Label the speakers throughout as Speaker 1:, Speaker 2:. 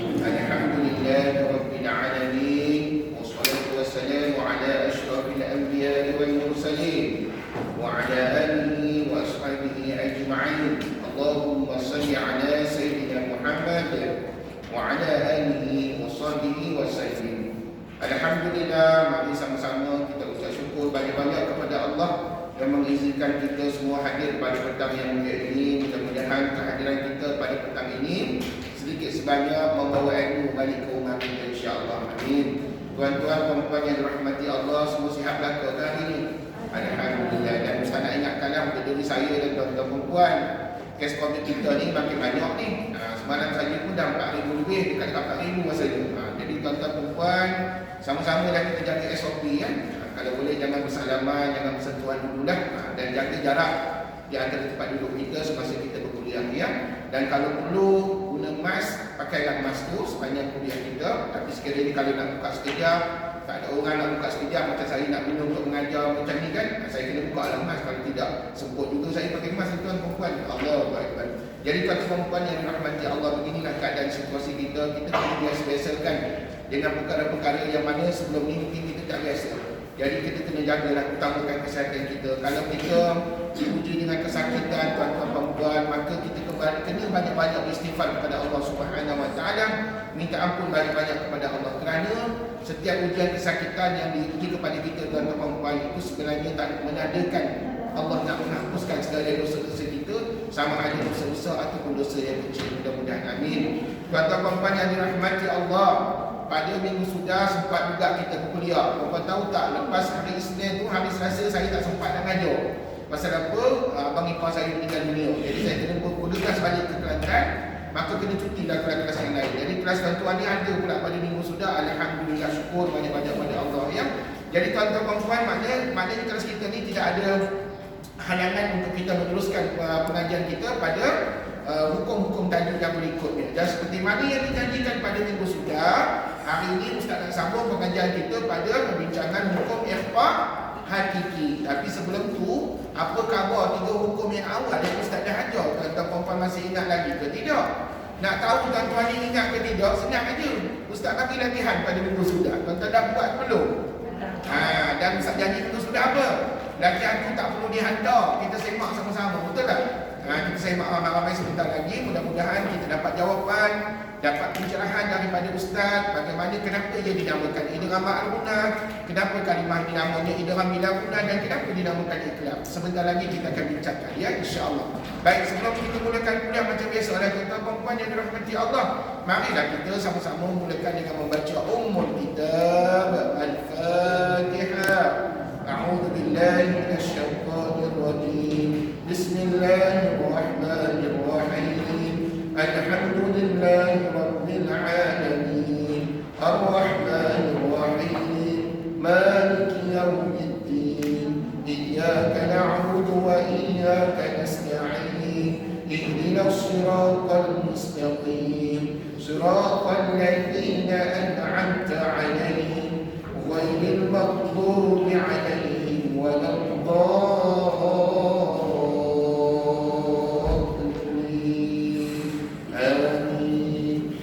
Speaker 1: Alhamdulillahi Rabbil Alamin. Wassalatu wassalamu ala ashrafil anbiya'i wal mursalin wa ala alihi wa ashabihi ajma'in. Allahumma salli ala Sayyidina Muhammad wa ala alihi wa sahbihi wa sallim. Alhamdulillah, mari sama-sama kita ucap syukur banyak-banyak kepada Allah yang mengizinkan kita semua hadir pada petang yang mulia ini. Mudah-mudahan kehadiran kita pada petang ini sedikit sebanyak membawa ilmu balik ke rumah kita, insya-Allah. Amin. Tuan-tuan, puan-puan yang dirahmati Allah, semua sihat belaka ke hari ini? Alhamdulillah. Dan Ustaz nak ingatkanlah untuk diri saya dan tuan-tuan perempuan, kes COVID kita ni makin banyak ni. Semalam saja pun dah 4,000 lebih, dekat 4,000 masa ni. Jadi tuan-tuan perempuan, sama-sama dah kita jaga SOP kan. Kalau boleh jangan bersalaman, jangan bersentuhan dululah, dan jaga jarak di antara tempat duduk kita semasa kita berkuliah ya. Dan kalau perlu guna mask, pakailah mask tu sepanjang kuliah kita. Tapi sekiranya kalau nak buka sekejap, tak ada orang nak buka sekejap, macam saya nak minum untuk mengajar macam ni kan, saya kena buka lah mask. Kalau tidak, semput juga saya pakai mask, tuan perempuan. Allahu Akbar. Jadi tuan perempuan yang dirahmati Allah, beginilah keadaan situasi kita. Kita kena biasa-biasakan dengan perkara-perkara yang mana sebelum ni mungkin kita tak biasa. Jadi kita kena jagalah, utamakan kesihatan kita. Kalau kita diuji dengan kesakitan, tuan-tuan perempuan, maka kita kena banyak-banyak beristighfar kepada Allah Subhanahu Wa Taala, minta ampun banyak-banyak kepada Allah. Kerana setiap ujian kesakitan yang diuji kepada kita, tuan-tuan perempuan, itu sebenarnya tak menandakan Allah nak menghapuskan segala dosa-dosa kita, sama ada dosa besar ataupun dosa yang kecil. Mudah-mudahan amin. Tuan-tuan perempuan yang dirahmati Allah, pada minggu sudah sempat juga kita berkuliah. Korang tahu tak, lepas hari Isnin tu, hari Selasa saya tak sempat nak ngajar. Pasal apa? Abang ipar saya meninggal dunia. Jadi saya kena bergegas balik ke Kelantan, maka kena cuti dah kelas-kelas yang lain. Jadi kelas tuan-tuan ni ada pula pada minggu sudah. Alhamdulillah, syukur banyak-banyak pada Allah ya. Jadi tuan-tuan perempuan, maknanya kelas kita ni tidak ada halangan untuk kita meneruskan pengajian kita pada hukum-hukum tajuk yang berikutnya. Dan seperti mana yang dijanjikan pada minggu sudah, hari ini Ustaz nak sambung pengajian kita pada perbincangan hukum ikhfa hakiki. Tapi sebelum tu, apa khabar 3 hukum yang awal yang Ustaz dah ajar? Tuan-tuan perempuan masih ingat lagi ke tidak? Nak tahu tuan-tuan ni ingat ke tidak? Senang aja. Ustaz bagi latihan pada minggu sudah. Tuan-tuan dah buat belum? Dan Ustaz janji minggu sudah apa? Latihan tu tak perlu dihantar, kita semak sama-sama, betul tak? Kita semak ramai-ramai sebentar lagi. Mudah-mudahan kita dapat jawapan, dapat pencerahan daripada Ustaz bagaimana kenapa ia dinamakan Idgham Al-Ghunah, kenapa kalimah ini namanya Idgham Al-Ghunah, dan kenapa dinamakan Iqlab. Sebentar lagi kita akan bincangkan ya, insya-Allah. Baik, sebelum kita mulakan kuliah macam biasa, tuan-tuan perempuan yang dirahmati Allah, marilah kita sama-sama mulakan dengan membaca Ummul Kitab Al-Fatihah. A'udzu billahi minasy syaithanir rajim. Bismillahirrahmanirrahim. Alhamdulillahi rabbil alamin. Ar-Rahmanir Rahim. Maliki yaumiddin. Iyyaka na'budu wa iyyaka nasta'in. Ihdinas siratal mustaqim. Siratal ladzina an'amta 'alaihim غير المغضوب عليهم ولا الضالين آمين.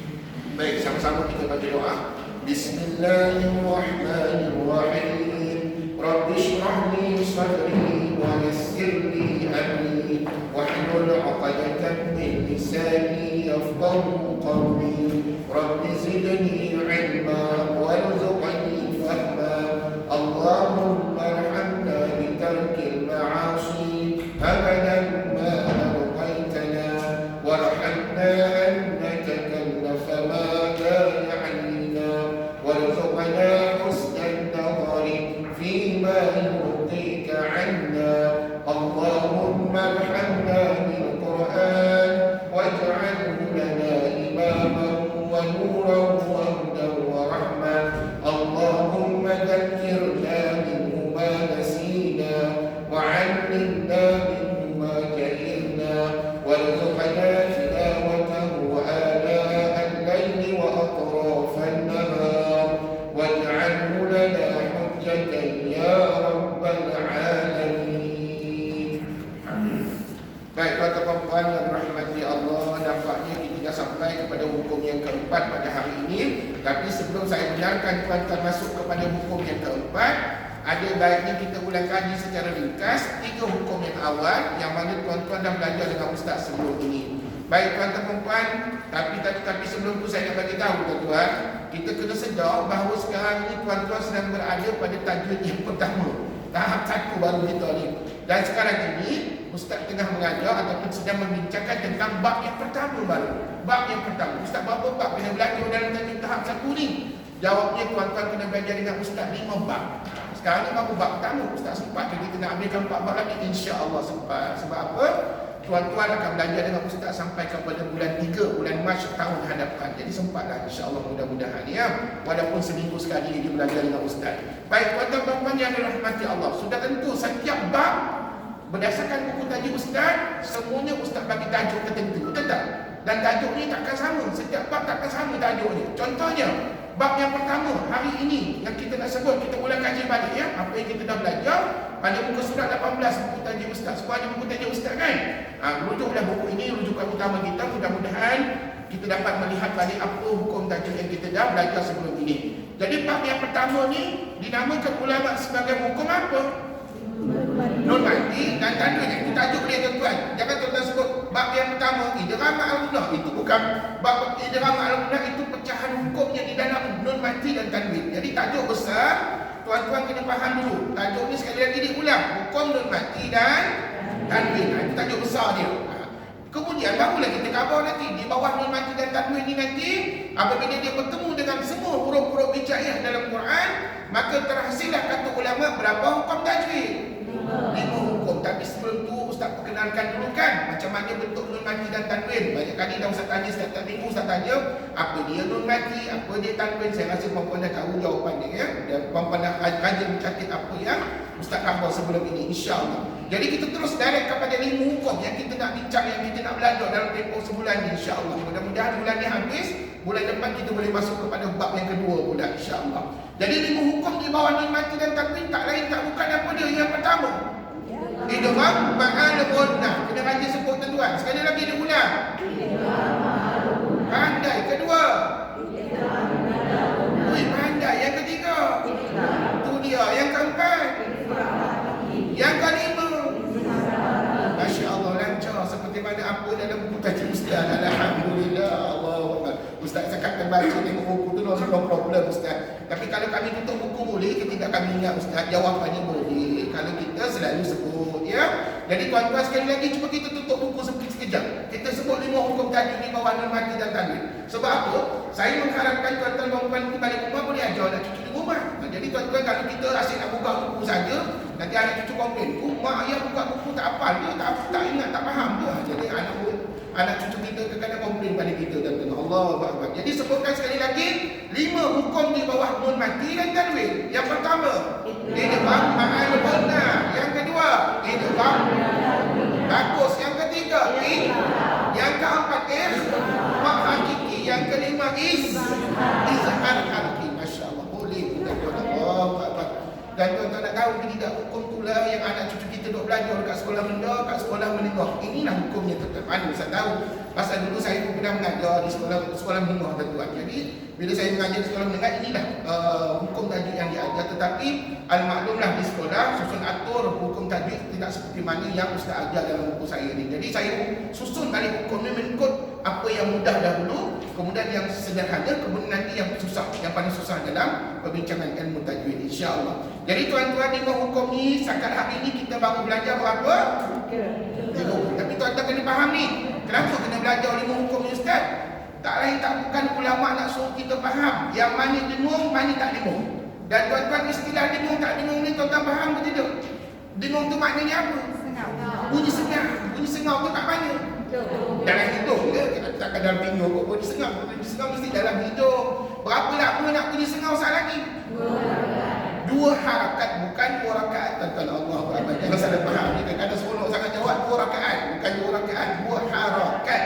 Speaker 1: Baik, sama-sama kita baca doa. Bismillahirrahmanirrahim. Rabbi shrah li sadri wa yassir li amri wahlul 'uqdatam min lisani yafqahu qawli. Rabbi zidni 'ilma warzuqni اللهم ارحمنا بترك المعاصي أبدا ما أبقيتنا وارحمنا أن نتكلف ما لا يعنينا وارزقنا حسن النظر فيما يرضيك عنا. اللهم ارحمنا بالقرآن واجعله لنا إماما depan pada hari ini. Tapi sebelum saya benarkan tuan-tuan masuk kepada hukum yang keempat, ada baiknya kita ulang kaji secara ringkas 3 hukum yang awal yang mana tuan-tuan dah belajar dengan ustaz sebelum ini. Baik tuan-tuan perempuan, tapi sebelum tu saya nak bagi tahu tuan-tuan, kita kena sedar bahawa sekarang ni tuan-tuan sedang berada pada tajuk yang pertama. Tahap 1 baru kita ni. Dan sekarang ini ustaz tengah mengajar ataupun sedang membincangkan tentang bab yang pertama baru. Bab yang pertama. Ustaz berapa bab kena belajar dalam tajuk tahap 1 ni? Jawabnya tuan-tuan kena belajar dengan ustaz 5 bab. Sekarang ni baru bab pertama. Ustaz sempat kita nak ambilkan 4 bab lagi, insya-Allah sempat. Sebab apa? Tuan-tuan akan belajar dengan ustaz sampai kepada bulan 3, bulan Mac tahun hadapan. Jadi sempatlah, insya-Allah, mudah-mudahan ya. Walaupun seminggu sekali dia belajar dengan ustaz. Baik tuan-tuan puan-puan yang dirahmati Allah, sudah tentu setiap bab berdasarkan buku tajuk ustaz, semuanya ustaz bagi tajuk tertentu, betul tak? Dan tajuk ni takkan sama, setiap bab takkan sama tajuknya. Contohnya, bab yang pertama hari ini yang kita nak sebut, kita ulang kaji balik ya, apa yang kita dah belajar pada muka surat 18 buku tajuk ustaz. Semua ada buku tajuk ustaz kan? Rujuklah buku ini, rujukan utama kita. Mudah-mudahan kita dapat melihat balik apa hukum tajuk yang kita dah belajar sebelum ini. Jadi bab yang pertama ni dinamakan ulama sebagai hukum apa? Nun mati dan tanda. Itu tajuk dia tuan-tuan. Jangan tuan-tuan sebut bab yang pertama idgham al-gunah, itu bukan. Bab idgham al-gunah itu pecahan hukumnya di dalam nun mati dan tanwin. Jadi tajuk besar tuan-tuan kena faham dulu. Tajuk ni sekali lagi diulang, hukum nun mati dan tanwin. Itu tajuk besar dia. Kemudian barulah kita khabar nanti di bawah nun mati dan tanwin ni nanti apabila dia bertemu dengan semua huruf-huruf hijaiyah dalam Quran, maka terhasillah kata ulama berapa hukum tajwid? 5 hukum. Tapi sebelum tu ustaz perkenalkan dulu kan macam mana bentuk nun mati dan tanwin. Banyak kali dah ustaz tanya setiap minggu, ustaz tanya apa dia nun mati, apa dia tanwin. Saya rasa puan-puan dah tahu jawapan dia ya. Dan puan-puan dah rajin mencatat apa yang ustaz khabar sebelum ini, insya-Allah. Jadi kita terus direct kepada 5 hukum yang kita nak bincang, yang kita nak belajar dalam tempoh sebulan ni, insya-Allah. Mudah-mudahan bulan ni habis, bulan depan kita boleh masuk kepada bab yang kedua pula, insya-Allah. Jadi 5 hukum di bawah nun mati dan tanwin tak lain tak bukan apa dia. Yang pertama, idgham ma'al gunah. Kena rajin sebut tuan-tuan. Sekali lagi diulang. Pandai. Kedua, pandai. Yang ketiga, itu dia. Yang keempat, yang kelima, masya-Allah lancar seperti mana apa dalam buku tajuk ustaz. Alhamdulillah, Allahu akbar. Ustaz cakap baca tengok buku tu no problem ustaz. Tapi kalau kami tutup buku boleh ke tidak, kami ingat ustaz? Jawapannya boleh kalau kita selalu sebut ya. Jadi tuan-tuan sekali lagi cuba kita tutup buku sekejap. Kita sebut 5 hukum tajuk di bawah nun mati dan tanwin. Sebab apa? Saya mengharapkan tuan-tuan puan-puan di balik rumah boleh ajar anak cucu di rumah. Jadi tuan-tuan kalau kita asyik nak buka buku saja, nanti anak cucu komplain, mak ayah buka buku tak hafal dia, tak ingat, tak faham tu. Jadi anak cucu kita kadang-kadang komplain pada kita tuan-tuan. Allahu akbar. Jadi sebutkan sekali lagi 5 hukum di bawah nun mati dan tanwin. Yang pertama, idgham ma'al gunah. Yang kedua, idgham. Bagus. Yang ketiga, yang keempat, mak hakiki. Yang kelima, izhar hakiki. Masya-Allah. Boleh tuan-tuan. Allahu akbar. Dan tuan-tuan nak tahu ke tidak, hukum itulah yang anak cucu kita duk belajar kat sekolah rendah, kat sekolah menengah. Inilah hukumnya tuan-tuan. Mana saya tahu. Pasal dulu saya pun pernah mengajar di sekolah menengah tuan-tuan. Jadi bila saya mengajar di sekolah menengah, inilah hukum tajuk yang diajar. Tetapi al-maklumlah di sekolah susun atur hukum tajuk tidak seperti mana yang ustaz ajar dalam buku saya ni. Jadi saya susun balik hukum ni mengikut apa yang mudah dahulu, kemudian yang sederhana, kemudian nanti yang susah, yang paling susah dalam perbincangan ilmu tajwid, insya-Allah. Jadi tuan-tuan 5 hukum ni setakat hari ni kita baru belajar berapa? 3 hukum. Tapi tuan-tuan kena faham ni, kenapa kena belajar 5 hukum ni ustaz? Tak lain tak bukan ulama nak suruh kita faham yang mana dengung, mana tak dengung. Dan tuan-tuan istilah dengung tak dengung ni tuan-tuan faham ke tidak? Dengung tu maknanya apa? Bunyi sengau. Bunyi sengau tu kat mana? Dalam hidung ke? Kita takkan dalam telinga kok bunyi sengau. Bunyi sengau mesti dalam hidung. Berapa lama nak bunyi sengau sekali lagi? 2 harakat, bukan 2 rakaat. Tuan-tuan, Allah Akbar. Jangan salah faham. Kadang-kadang seronok sangat jawab 2 rakaat. Bukan 2 rakaat, 2 harakat.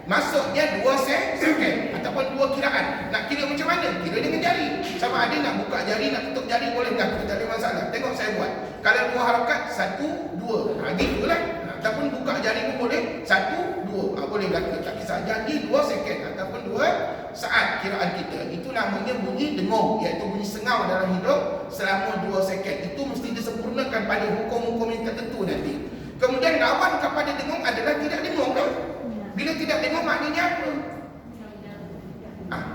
Speaker 1: Maksudnya 2 second ataupun 2 kiraan. Nak kira macam mana? Kira dengan jari. Sama ada nak buka jari, nak tutup jari boleh dah. Tak ada masalah. Tengok saya buat. Kalau 2 harakat, 1, 2. Gitulah. Ataupun buka jari pun boleh. 1, 2. jumpa. Boleh berlaku, tak kisah. Jadi 2 second ataupun 2 saat kiraan kita. Itu namanya bunyi dengung, iaitu bunyi sengau dalam hidung selama 2 second. Itu mesti disempurnakan pada hukum-hukum yang tertentu nanti. Kemudian lawan kepada dengung adalah tidak dengung kan? Bila tidak dengung maknanya apa?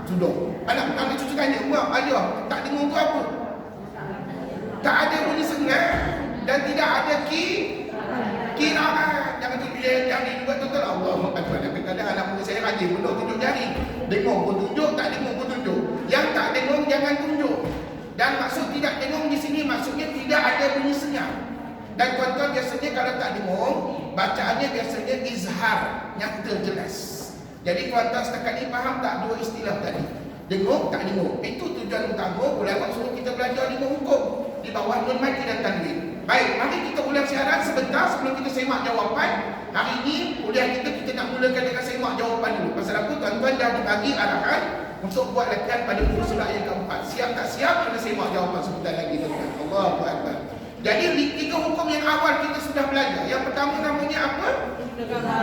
Speaker 1: Sudah. Anak cucu tanya, "Mak, ayah, tak dengung tu apa?" Tak ada bunyi sengau dan tidak ada kiraan. Jangan tunjuk jari juga total. Allahu Akbar. Kadang-kadang anak muda saya rajin pun tunjuk jari. Dengung pun tunjuk, tak dengung pun tunjuk. Yang tak dengung jangan tunjuk. Dan maksud tidak dengung di sini maksudnya tidak ada bunyi sengau. Dan tuan-tuan biasanya kalau tak dengung, bacaannya biasanya izhar, nyata jelas. Jadi tuan-tuan setakat ni faham tak 2 istilah tadi? Dengung, tak dengung. Itu tujuan utama ulama suruh kita belajar 5 hukum di bawah nun mati dan tanwin. Baik, mari kita ulang siaran sebentar sebelum kita semak jawapan. Hari ini kuliah kita nak mulakan dengan semak jawapan dulu. Pasal apa? Tuan-tuan dah dibagi arahan untuk buat latihan pada muka surat yang keempat. Siap tak siap, kena semak jawapan sebentar lagi tuan-tuan. Allahu Akbar. Jadi 3 hukum yang awal kita sudah belajar. Yang pertama namanya apa?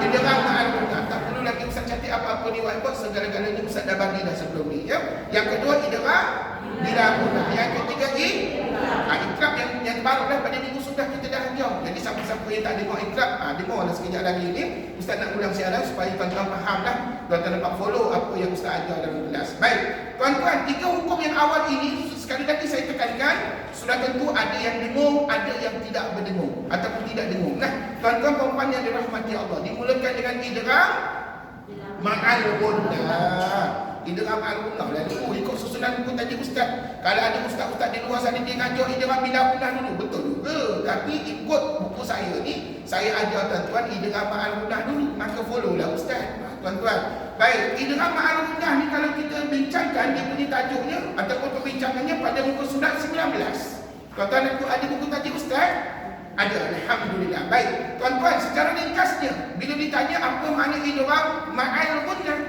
Speaker 1: Idgham ma'al-gunnah. Tak perlu lagi Ustaz catat apa-apa di whiteboard, segala-galanya Ustaz dah bagi dah sebelum ni ya. Yang kedua idgham bila gunnah. Yang ketiga ikrab yang baru dah pada minggu sudah kita dah ajar. Jadi siapa-siapa yang tak dengar ikrab, dengarlah sekejap lagi ni. Ustaz nak ulang siaran supaya tuan-tuan faham dah. Tuan-tuan dapat follow apa yang Ustaz ajar dalam kelas. Baik, tuan-tuan, 3 hukum yang awal ini sekali lagi saya tekankan, sudah tentu ada yang dengung, ada yang tidak berdengung ataupun tidak dengung. Nah, tuan-tuan perempuan yang dirahmati Allah, dimulakan dengan idgham ma'al gunnah. Idgham al-gunnah lah dulu ikut susunan buku tadi Ustaz. Kalau ada ustaz-ustaz di luar sana dia ngajar idgham bila gunnah dulu, betul juga. Tapi ikut buku saya ni, saya ajar tuan-tuan idgham al-gunnah dulu, maka follow lah Ustaz. Tuan-tuan, baik, idgham al-gunnah ni kalau kita bincangkan dia punya tajuknya ataupun perbincangannya pada muka surat 19. Tuan-tuan ada buku tadi Ustaz? Ada, alhamdulillah. Baik, tuan-tuan, secara ringkasnya bila ditanya apa makna idgham ma'al-gunnah,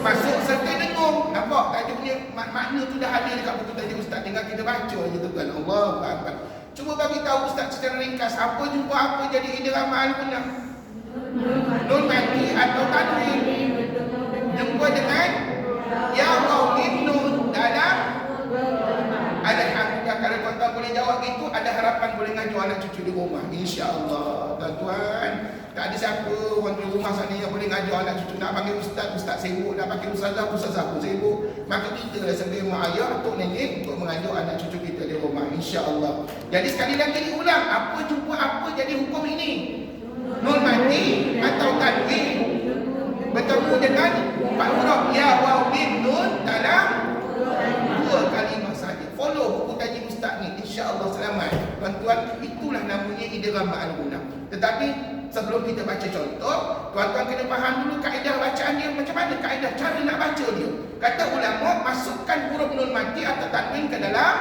Speaker 1: masuk serta dengung. Nampak tajuknya, makna tu dah ada dekat buku tadi Ustaz. Tinggal kita baca je tuan. Allahu Akbar. Cuba bagi tahu Ustaz secara ringkas, apa jumpa apa jadi idgham ma'al-gunnah? Nun mati atau tanwin jumpa dengan ya qaulin nun dalam. Alhamdulillah, kalau tuan-tuan boleh jawab gitu, ada harapan boleh ngajar anak cucu di rumah, insya-Allah. Tuan-tuan, tak ada siapa orang di rumah sana yang boleh ngajar anak cucu. Nak panggil ustaz, ustaz sibuk. Nak panggil ustazah, ustazah pun sibuk. Maka kita lah sebagai mak ayah, atuk nenek untuk mengajar anak cucu kita di rumah, insya-Allah. Jadi sekali lagi diulang, apa jumpa apa jadi hukum ini? Nun mati atau tanwin bertemu dengan 4 huruf ya waw mim nun dalam 2 kalimah saja. Follow buku taji Ustaz ni, insya-Allah selamat. Tuan-tuan, itulah namanya idgham ma'al-gunnah. Tetapi sebelum kita baca contoh, tuan-tuan kena faham dulu kaedah bacaan dia macam mana, kaedah cara nak baca dia. Kata ulama, masukkan huruf nun mati atau tanwin ke dalam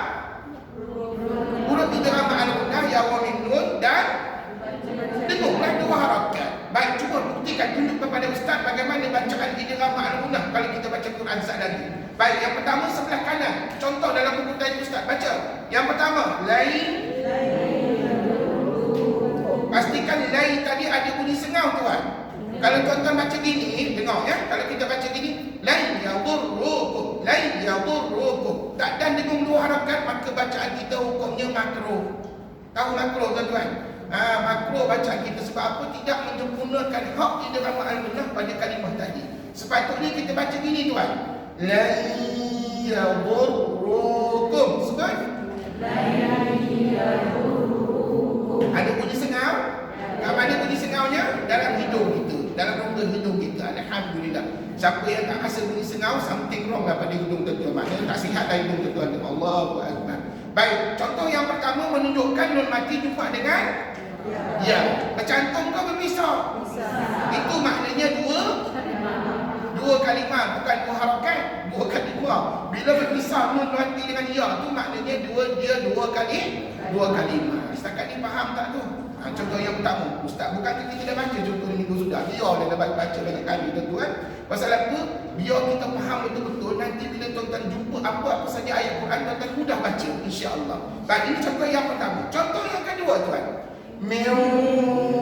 Speaker 1: huruf idgham ma'al-gunnah ya waw mim nun dan dengunglah 2 harakat. Baik, cuba buktikan, tunjuk kepada Ustaz bagaimana bacaan idgham ma'al-gunnah kalau kita baca Quran sekali lagi. Baik, yang pertama sebelah kanan. Contoh dalam buku tadi Ustaz baca. Yang pertama, lain. Pastikan lain tadi ada bunyi sengau tuan. Kalau tuan-tuan baca gini, dengar ya. Kalau kita baca gini, lain yadurrukum, lain yadurrukum. Tak dan dengung 2 harakat, maka bacaan kita hukumnya makruh. Tahu makruh tuan-tuan? Makruh bacaan kita sebab apa? Tidak menyempurnakan hak idgham ma'al-gunnah pada kalimah tadi. Sepatutnya kita baca gini tuan. La yadurrukum. Sebut. La yadurrukum. Ada bunyi sengau? Mana bunyi sengaunya? Dalam hidung kita, dalam rongga hidung kita. Alhamdulillah. Siapa yang tak rasa bunyi sengau, something wrong lah pada hidung tuan-tuan. Maknanya tak sihat lah hidung tuan-tuan. Allahu Akbar. Baik, contoh yang pertama menunjukkan nun mati jumpa dengan ya. Bercantum ke berpisah? Itu maknanya 2 kalimah, bukan 2 harakat, 2 kalimah. Bila berpisah nun mati dengan ya, tu maknanya dia 2 kalimah. Setakat ni faham tak tu? Contoh yang pertama, Ustaz, bukan kita dah baca contoh ni minggu sudah. Biar dia dah baca banyak kali tuan-tuan. Pasal apa? Biar kita faham betul-betul. Nanti bila tuan-tuan jumpa apa-apa saja ayat Quran, tuan-tuan mudah baca, insya-Allah. Baik, ini contoh yang pertama. Contoh yang kedua tuan. Min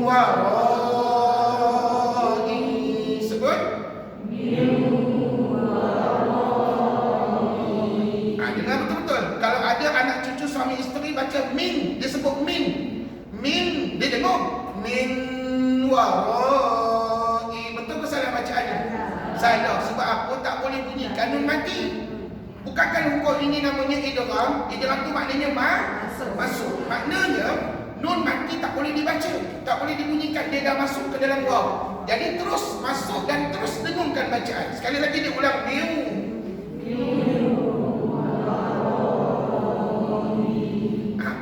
Speaker 1: wara dibaca min, dia sebut min. Min, dia dengar min warai. Betul ke salah bacaannya? Salah. Sebab apa? Tak boleh bunyikan nun mati. Bukankah hukum ini namanya idgham? Idgham tu maknanya masuk. Maknanya nun mati tak boleh dibaca, tak boleh dibunyikan, dia dah masuk ke dalam waw. Jadi terus masuk dan terus dengungkan bacaan. Sekali lagi dia ulang miu.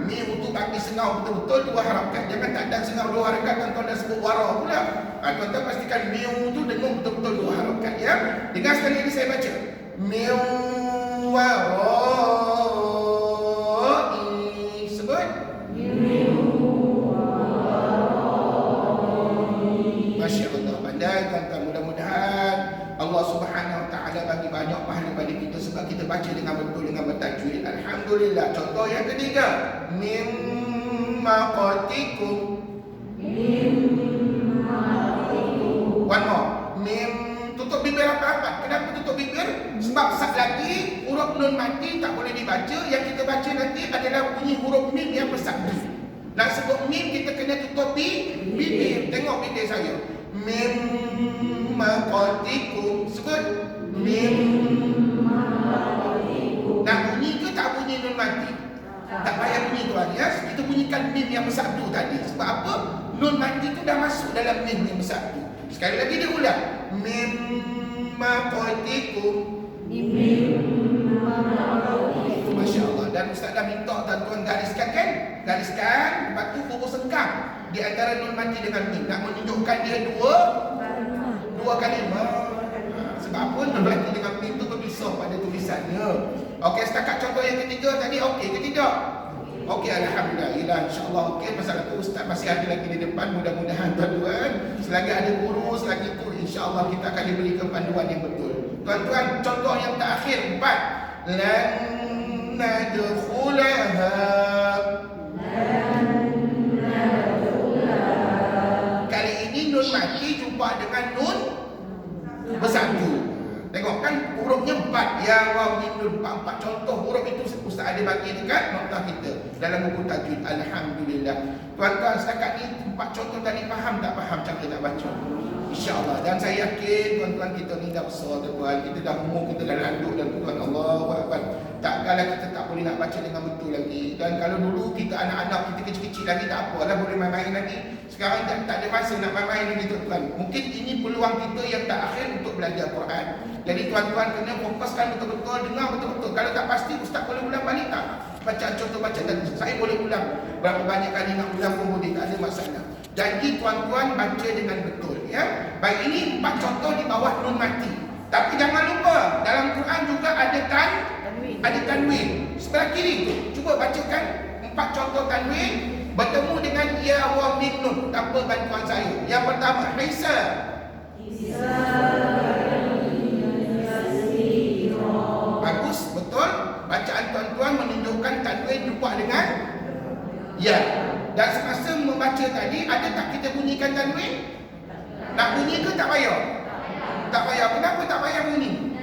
Speaker 1: Miu tu bagi sengau betul-betul dua harakat. Jangan tak ada sengau dua harakat tuan-tuan dah sebut wara pula. Tuan-tuan pastikan miu tu dengung betul-betul dua harakat ya. Dengar sekali lagi saya baca. Miu warai. Sebut. Masya Allah, pandai tuan-tuan. Mudah-mudahan Allah Subhanahu Wa Taala bagi banyak pahala pada kita sebab kita baca dengan betul, dengan bertajwid. Alhamdulillah. Contoh yang ketiga, mimma qatikum. One more. Mim, tutup bibir apa-apa. Kenapa tutup bibir? Sebab sat lagi huruf nun mati tak boleh dibaca. Yang kita baca nanti adalah bunyi huruf mim yang bersatu. Nak sebut mim kita kena tutup bibir. Tengok bibir saya. Mim maqatikum. Sebut mim maqatikum. Nak bunyi ke tak bunyi nun mati? Tak payah bunyi tuan ya. Kita bunyikan mim yang bersatu tadi. Sebab apa? Nun mati tu dah masuk dalam mim yang bersatu. Sekali lagi dia ulang. Mim maqatikum. Masya Allah. Dan Ustaz dah minta tuan-tuan gariskan kan? Gariskan. Lepas tu bubur sengkang di antara nun mati dengan mim. Nak menunjukkan dia dua kalimah. Sebab apa? Nun mati dengan mim tu berpisah pada tulisannya. Okey, setakat contoh yang ketiga tadi okey ke tidak? Okey, alhamdulillah. InsyaAllah okey. Pasal itu Ustaz masih ada lagi di depan. Mudah-mudahan tuan-tuan selagi ada guru, selagi itu insyaAllah kita akan diberikan panduan yang betul. Tuan-tuan, contoh yang terakhir 4. Lan nadkhulaha. Kali ini nun mati jumpa dengan nun bersatu. Tengok kan hurufnya 4. Ya, waw, mim, nun, 4 contoh huruf itu Ustaz ada bagi dekat nota kita dalam buku tajwid. Alhamdulillah. Tuan-tuan, setakat ni 4 contoh tadi faham tak faham cara nak baca? InsyaAllah. Dan saya yakin tuan-tuan kita ni dah besar tuan-tuan. Kita dah umur, kita dah landuk dan tuan Allahu Akbar. Takkanlah kita tak boleh nak baca dengan betul lagi. Dan kalau dulu kita anak-anak kita kecil-kecil lagi tak apalah, boleh main-main lagi. Sekarang tak ada masa nak main-main lagi tuan-tuan. Mungkin ini peluang kita yang terakhir untuk belajar Quran. Jadi tuan-tuan kena fokuskan betul-betul, dengar betul-betul. Kalau tak pasti Ustaz boleh ulang balik tak? Bacaan contoh bacaan tadi. Saya boleh ulang. Berapa banyak kali nak ulang pun boleh, tak ada masalah. Jadi tuan-tuan baca dengan betul ya. Baik, ini 4 contoh di bawah nun mati. Tapi jangan lupa dalam Quran juga ada tanwin. Sebelah kiri tu cuba bacakan 4 contoh tanwin bertemu dengan ya wa mim nun tanpa bantuan saya. Yang pertama Haisa. Bagus, betul. Bacaan tuan-tuan menunjukkan tanwin jumpa dengan ya. Dan semasa membaca tadi, ada tak kita bunyikan tanwin? Nak bunyi ke tak payah? Tak payah. Kenapa tak payah bunyi?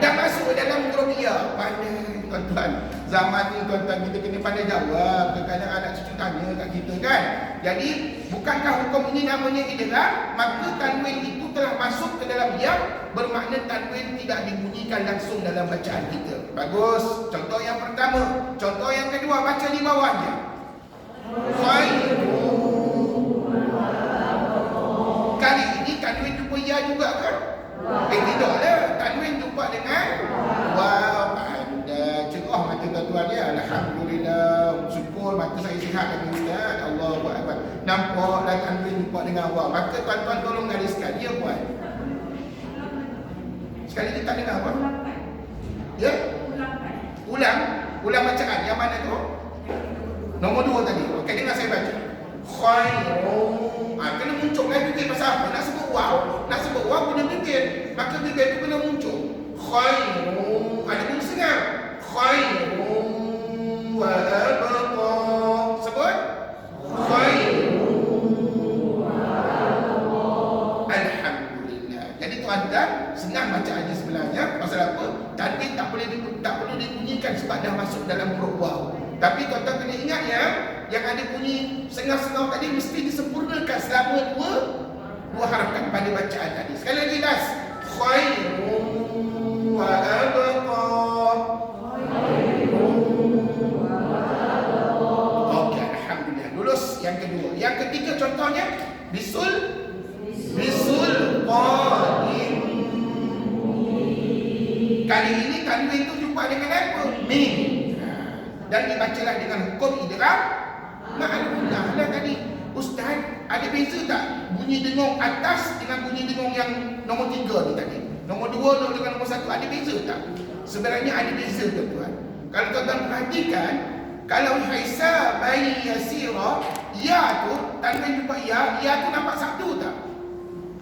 Speaker 1: Dah masuk dalam huruf ya. Pandai tuan-tuan. Zaman ni tuan-tuan kita kena pandai jawab. Kadang-kadang anak cucu tanya kat kita kan. Jadi, bukankah hukum ini namanya idgham? Maka tanwin itu telah masuk ke dalam ya, bermakna tanwin tidak dibunyikan langsung dalam bacaan kita. Bagus. Contoh yang pertama. Contoh yang kedua, baca di bawahnya. Kali ini tanwin jumpa ya juga kan? Tidaklah. Tanwin jumpa dengan wow, pandai. Cerah mata tuan-tuan ya. Alhamdulillah. Syukur mata saya sihat lagi Ustaz. Allahu Akbar. Nampaklah tanwin jumpa dengan wow. Maka tuan-tuan tolong gariskan. Ya buat. Sekali kita tak dengar apa? Ya? Ulang bacaan. Yang mana tu? Nombor 2 tadi. Okey, dengar saya baca. Khairun. Kena muncul kan bibir pasal apa? Nak sebut wow punya bibir. Maka bibir tu kena muncul. Khairun. Ada bunyi senang. Khairun wa abqa. Sebut. Khairun wa abqa. Alhamdulillah. Jadi tuan-tuan, senang bacaannya sebenarnya. Pasal apa? Tanwin tak perlu dibunyikan sebab dah masuk dalam huruf waw. Tapi tuan-tuan kena ingat ya, yang ada bunyi sengau-sengau tadi mesti disempurnakan selama dua harakat pada bacaan tadi. Sekali lagi das. Khairun wa abqa. Okey, alhamdulillah. Lulus yang kedua. Yang ketiga contohnya bisul qadim. Kali ini tanwin itu jumpa dengan apa? Mim. Dan dibacalah dengan hukum idgham ma'al gunnah. Lah tadi ustaz, ada beza tak bunyi dengung atas dengan bunyi dengung yang nombor 3 ni tadi? Nombor 2 dengan nombor 1 ada beza tak? Sebenarnya ada beza tuan-tuan. Kalau tuan-tuan perhatikan, kalau hisaban yasira, ya tu tanwin jumpa ya tu nampak satu tak?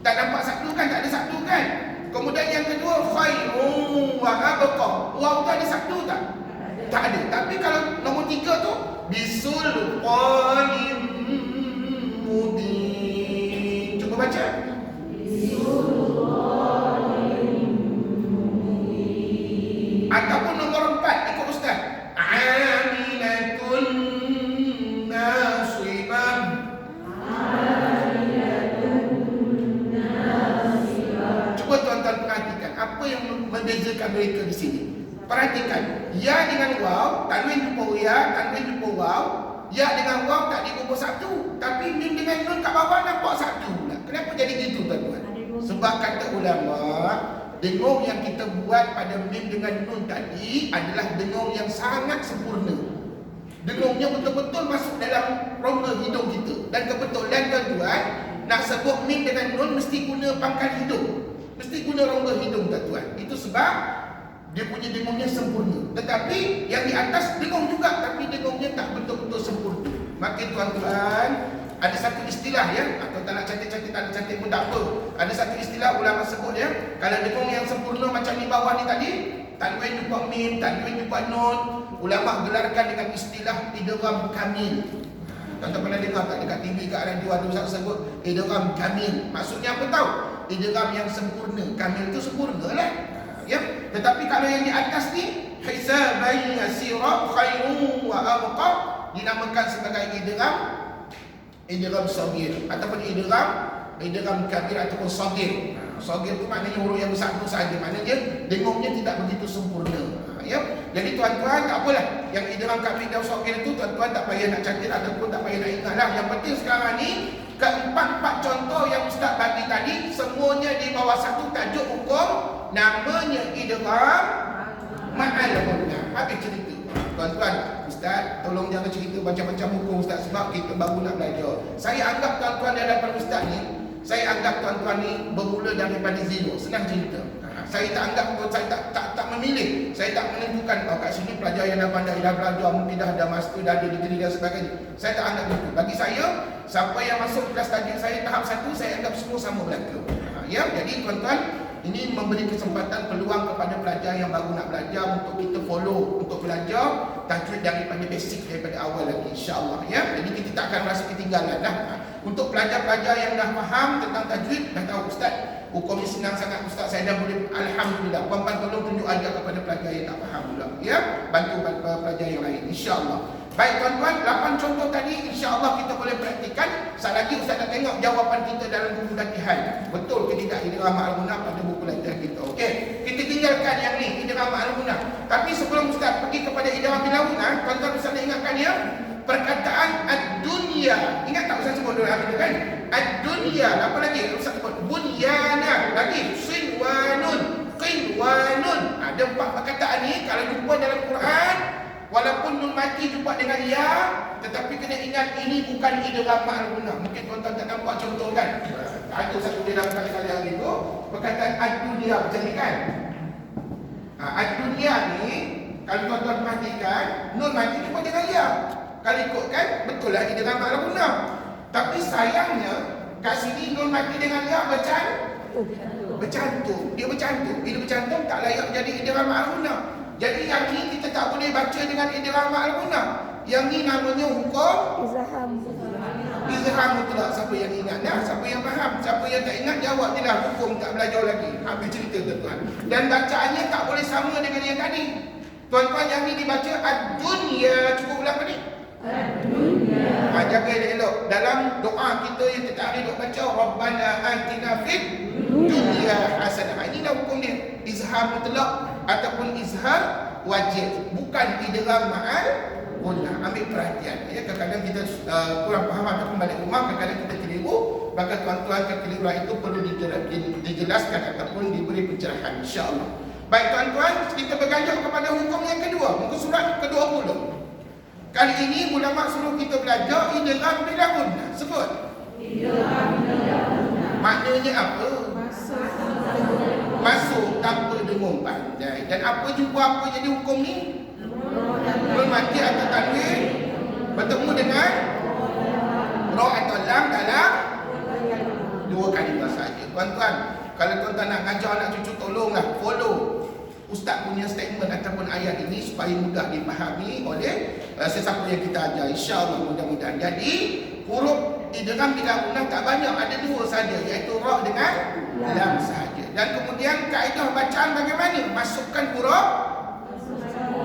Speaker 1: Tak nampak satu kan? Tak ada satu kan? Kemudian yang kedua khairun wa abqa. Waw tu ada satu tak? Tak ada. Tapi kalau nombor 3 tu bisul qadim mubin. Cuba baca. Bisul qadim mubin. Ataupun nombor 4 ikut ustaz. Amilatun nasibah. Cuba tuan-tuan perhatikan apa yang membezakan mereka di sini. Perhatikan, ya dengan waw, tanwin jumpa ya, tanwin jumpa waw. Ya dengan waw tak dikumpul satu, tapi mim dengan nun kat bawah nampak satu pula. Kenapa jadi gitu tuan-tuan? Sebab kata ulama, dengung yang kita buat pada mim dengan nun tadi adalah dengung yang sangat sempurna. Dengungnya betul-betul masuk dalam rongga hidung kita. Dan kebetulan tuan-tuan, nak sebut mim dengan nun mesti guna pangkal hidung. Mesti guna rongga hidung tuan-tuan. Itu sebab dia punya dengungnya sempurna. Tetapi yang di atas dengung juga, tapi dengungnya tak betul-betul sempurna. Maka tuan-tuan, ada satu istilah ya, atau tak nak cantik-cantik, tak nak cantik pun tak apa. Ada satu istilah ulama sebut ya, kalau dengung yang sempurna macam di bawah ni tadi, tanwin jumpa mim, tanwin jumpa nun, ulama gelarkan dengan istilah idgham kamil. Tuan-tuan pernah dengar tak dekat TV, kat radio ada ustaz sebut idgham kamil. Maksudnya apa tahu? Idgham yang sempurna. Kamil tu sempurna lah. Ya, tetapi kalau yang di atas ni hisaban yasira khairun wa abqa dinamakan sebagai idgham saghir ataupun idgham kabir ataupun saghir. Saghir tu maknanya huruf yang besar tu saja, maknanya dengungnya tidak begitu sempurna. Ya. Jadi tuan-tuan tak apalah, yang idgham kabir dan saghir tu tuan-tuan tak payah nak cantik ataupun tak payah nak ingatlah. Yang penting sekarang ni keempat contoh yang ustaz bagi tadi semuanya di bawah satu tajuk hukum, namanya idgham ma'al gunnah. Habis cerita. Tuan-tuan, ustaz tolong jangan cerita macam-macam hukum ustaz, sebab kita baru nak belajar. Saya anggap tuan-tuan di hadapan ustaz ni, saya anggap tuan-tuan ni bermula daripada zero. Senang cerita. Saya tak anggap, saya tak memilih. Saya tak menentukan kat sini pelajar yang dah pandai, dah belajar, mungkin dah ada master, dah ada degree dan sebagainya. Saya tak anggap itu. Bagi saya, siapa yang masuk kelas tajuk saya tahap 1, saya anggap semua sama berlaku. Ya, jadi tuan-tuan, ini memberi kesempatan peluang kepada pelajar yang baru nak belajar untuk kita follow, untuk belajar tajwid daripada basic, daripada awal lagi, insya-Allah ya. Jadi kita tak akan rasa ketinggalan dah. Untuk pelajar-pelajar yang dah faham tentang tajwid, dah tahu ustaz, hukum ni senang sangat ustaz, saya dah boleh, alhamdulillah. Puan-puan tolong tunjuk ajar kepada pelajar yang tak faham pula ya. Bantu pelajar yang lain, insya-Allah. Baik tuan-tuan, 8 contoh tadi insya-Allah kita boleh praktikan. Sekali lagi ustaz nak tengok jawapan kita dalam buku latihan. Betul ke tidak idgham ma'al gunnah pada buku latihan kita. Okey, kita tinggalkan yang ni idgham ma'al gunnah. Tapi sebelum ustaz pergi kepada idgham bil gunnah, tuan-tuan bisa ingatkan ya, perkataan ad-dunya. Ingat tak ustaz sebut dulu apa kan? Ad-dunya, apa lagi? Ustaz sebut bunyana, lagi sinwanun, qinwanun. Ada 4 perkataan ni kalau jumpa dalam Quran, walaupun nun mati jumpa dengan ya, tetapi kena ingat ini bukan idgham ma'al gunnah. Mungkin tuan-tuan tak nampak contoh kan? Ada satu dia dalam kali-kali hari tu, perkataan ad-dunya macam ni kan? Ad-dunya ni, kalau tuan-tuan perhatikan, nun mati jumpa dengan ya. Kalau ikutkan, betul lah idgham ma'al gunnah. Tapi sayangnya, kat sini nun mati dengan ya bercantum. Dia bercantum. Bila bercantum, tak layak jadi idgham ma'al gunnah. Jadi yang ni kita tak boleh baca dengan idgham ma'al gunnah. Yang ni namanya hukum izham mutlak. Siapa yang ingat dah, siapa yang faham, siapa yang tak ingat jawab je lah, hukum tak belajar lagi. Habis cerita tuan-tuan. Dan bacaannya tak boleh sama dengan yang tadi. Tuan-tuan yang ni dibaca ad-dunya. Cuba ulang tadi. Ad-dunya. Jaga elok. Dalam doa kita yang kita hari duk baca Rabbana atina fid dunya hasanah. Inilah hukum dia. Izhar mutlak ataupun izhar wajib. Bukan idgham ma'al gunnah. Ambil perhatian. Ya, kadang-kadang kita kurang faham ataupun balik rumah, kadang-kadang kita keliru. Maka tuan-tuan kekeliruan itu perlu dijelaskan ataupun diberi pencerahan, insya-Allah. Baik tuan-tuan, kita berganjak kepada hukum yang kedua, muka surat ke-20. Kali ini ulama suruh kita belajar idgham bila gunnah. Sebut. Idgham bila gunnah. Maknanya apa? Masuk tanpa dengung pandai. Dan apa jumpa apa jadi hukum ni? Nun mati atau tanwin bertemu dengan ra atau lam dalam dua kalimah saja. Tuan-tuan, kalau tuan-tuan nak ngajar anak cucu, tolonglah follow ustaz punya statement ataupun ayat ini supaya mudah dipahami oleh sesiapa yang kita ajar, insya-Allah, mudah-mudahan. Jadi huruf idgham bila gunnah tak banyak, ada dua saja, iaitu ra dengan lam saja. Dan kemudian kaedah bacaan bagaimana? Masukkan huruf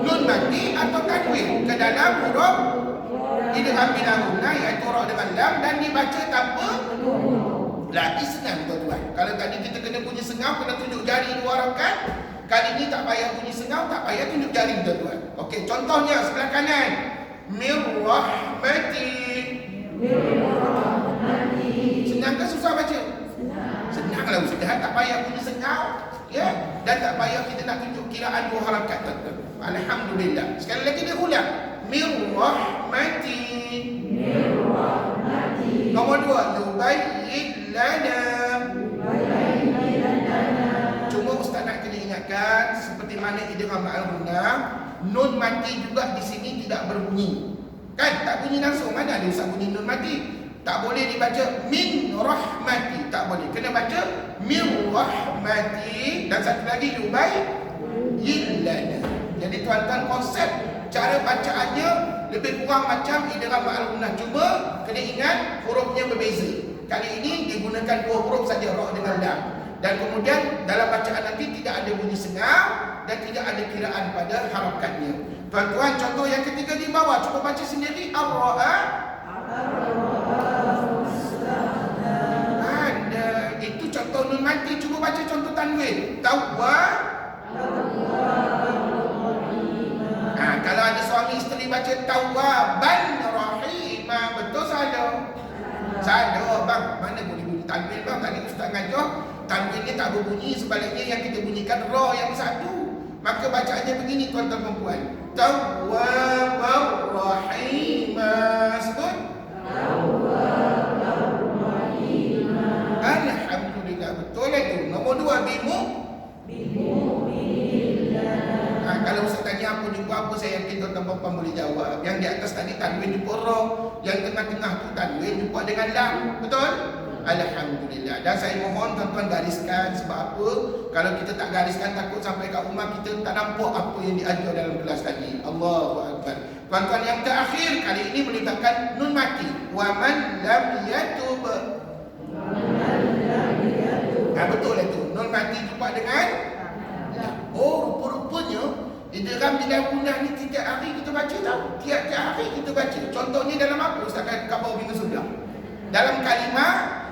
Speaker 1: nun mati atau tanwin ke dalam huruf idgham bila gunnah, iaitu ra dengan lam, dan dibaca tanpa lagi senang tuan-tuan. Kalau tadi kita kena bunyi sengau, kena tunjuk jari dua rakaat. Kali ini tak payah bunyi sengau, tak payah tunjuk jari tuan-tuan. Okey, contohnya sebelah kanan. Mir-rahmati. Senang ke susah baca? Senanglah ustaz, tak payah bunyi sengau, ya. Dan tak payah kita nak tunjuk kiraan dua harakat tuan-tuan. Alhamdulillah. Sekali lagi dia ulang. Mir-rahmati. Nombor dua, yubayyin lana. Cuma ustaz nak kena ingatkan, seperti mana idgham ma'al gunnah, nun mati juga di sini tidak berbunyi. Kan tak bunyi langsung. Mana ada ustaz bunyi nun mati? Tak boleh dibaca min rahmati, tak boleh. Kena baca min rahmati, dan satu lagi yubayyin lana. Jadi tuan-tuan, konsep cara bacaannya lebih kurang macam idgham ma'al gunnah, cuma kena ingat hurufnya berbeza. Kali ini digunakan dua huruf saja, ra dengan lam. Dan kemudian dalam bacaan nanti tidak ada bunyi sengau dan tidak ada kiraan pada harakatnya. Tuan-tuan, contoh yang ketiga di bawah, cuba baca sendiri. Ar-ra'a. Ada. Itu contoh nun mati. Cuba baca contoh tanwin. Tawwa. Kalau ada suami isteri baca tawwaban rahimah, betul salah? Salah bang. Mana boleh bunyi tanwin bang? Tadi ustaz ngajar tanwin ni tak berbunyi, sebaliknya yang kita bunyikan ra yang satu. Maka bacaannya begini tuan-tuan dan puan. Tawwaban rahimah. Sebut. Tawwaban rahimah. Alhamdulillah, betul itu. Nombor dua, bimu. Kalau ustaz tanya apa jumpa apa, saya yakin tuan-tuan puan boleh jawab. Yang di atas tadi tanwin jumpa ra, yang tengah-tengah tu tanwin jumpa dengan lam. Betul? Alhamdulillah. Dan saya mohon tuan-tuan gariskan. Sebab apa? Kalau kita tak gariskan, takut sampai kat rumah kita tak nampak apa yang diajar dalam kelas tadi. Allahu Akbar. Tuan-tuan, yang terakhir kali ini melibatkan nun mati. Wa man lam yatub. Betul itu. Nun mati jumpa dengan oh, rupa-rupanya idgham bila gunnah ni tiap hari kita baca tau. Tiap-tiap hari kita baca. Contohnya dalam apa? Ustaz khabar bina sudah. Dalam kalimah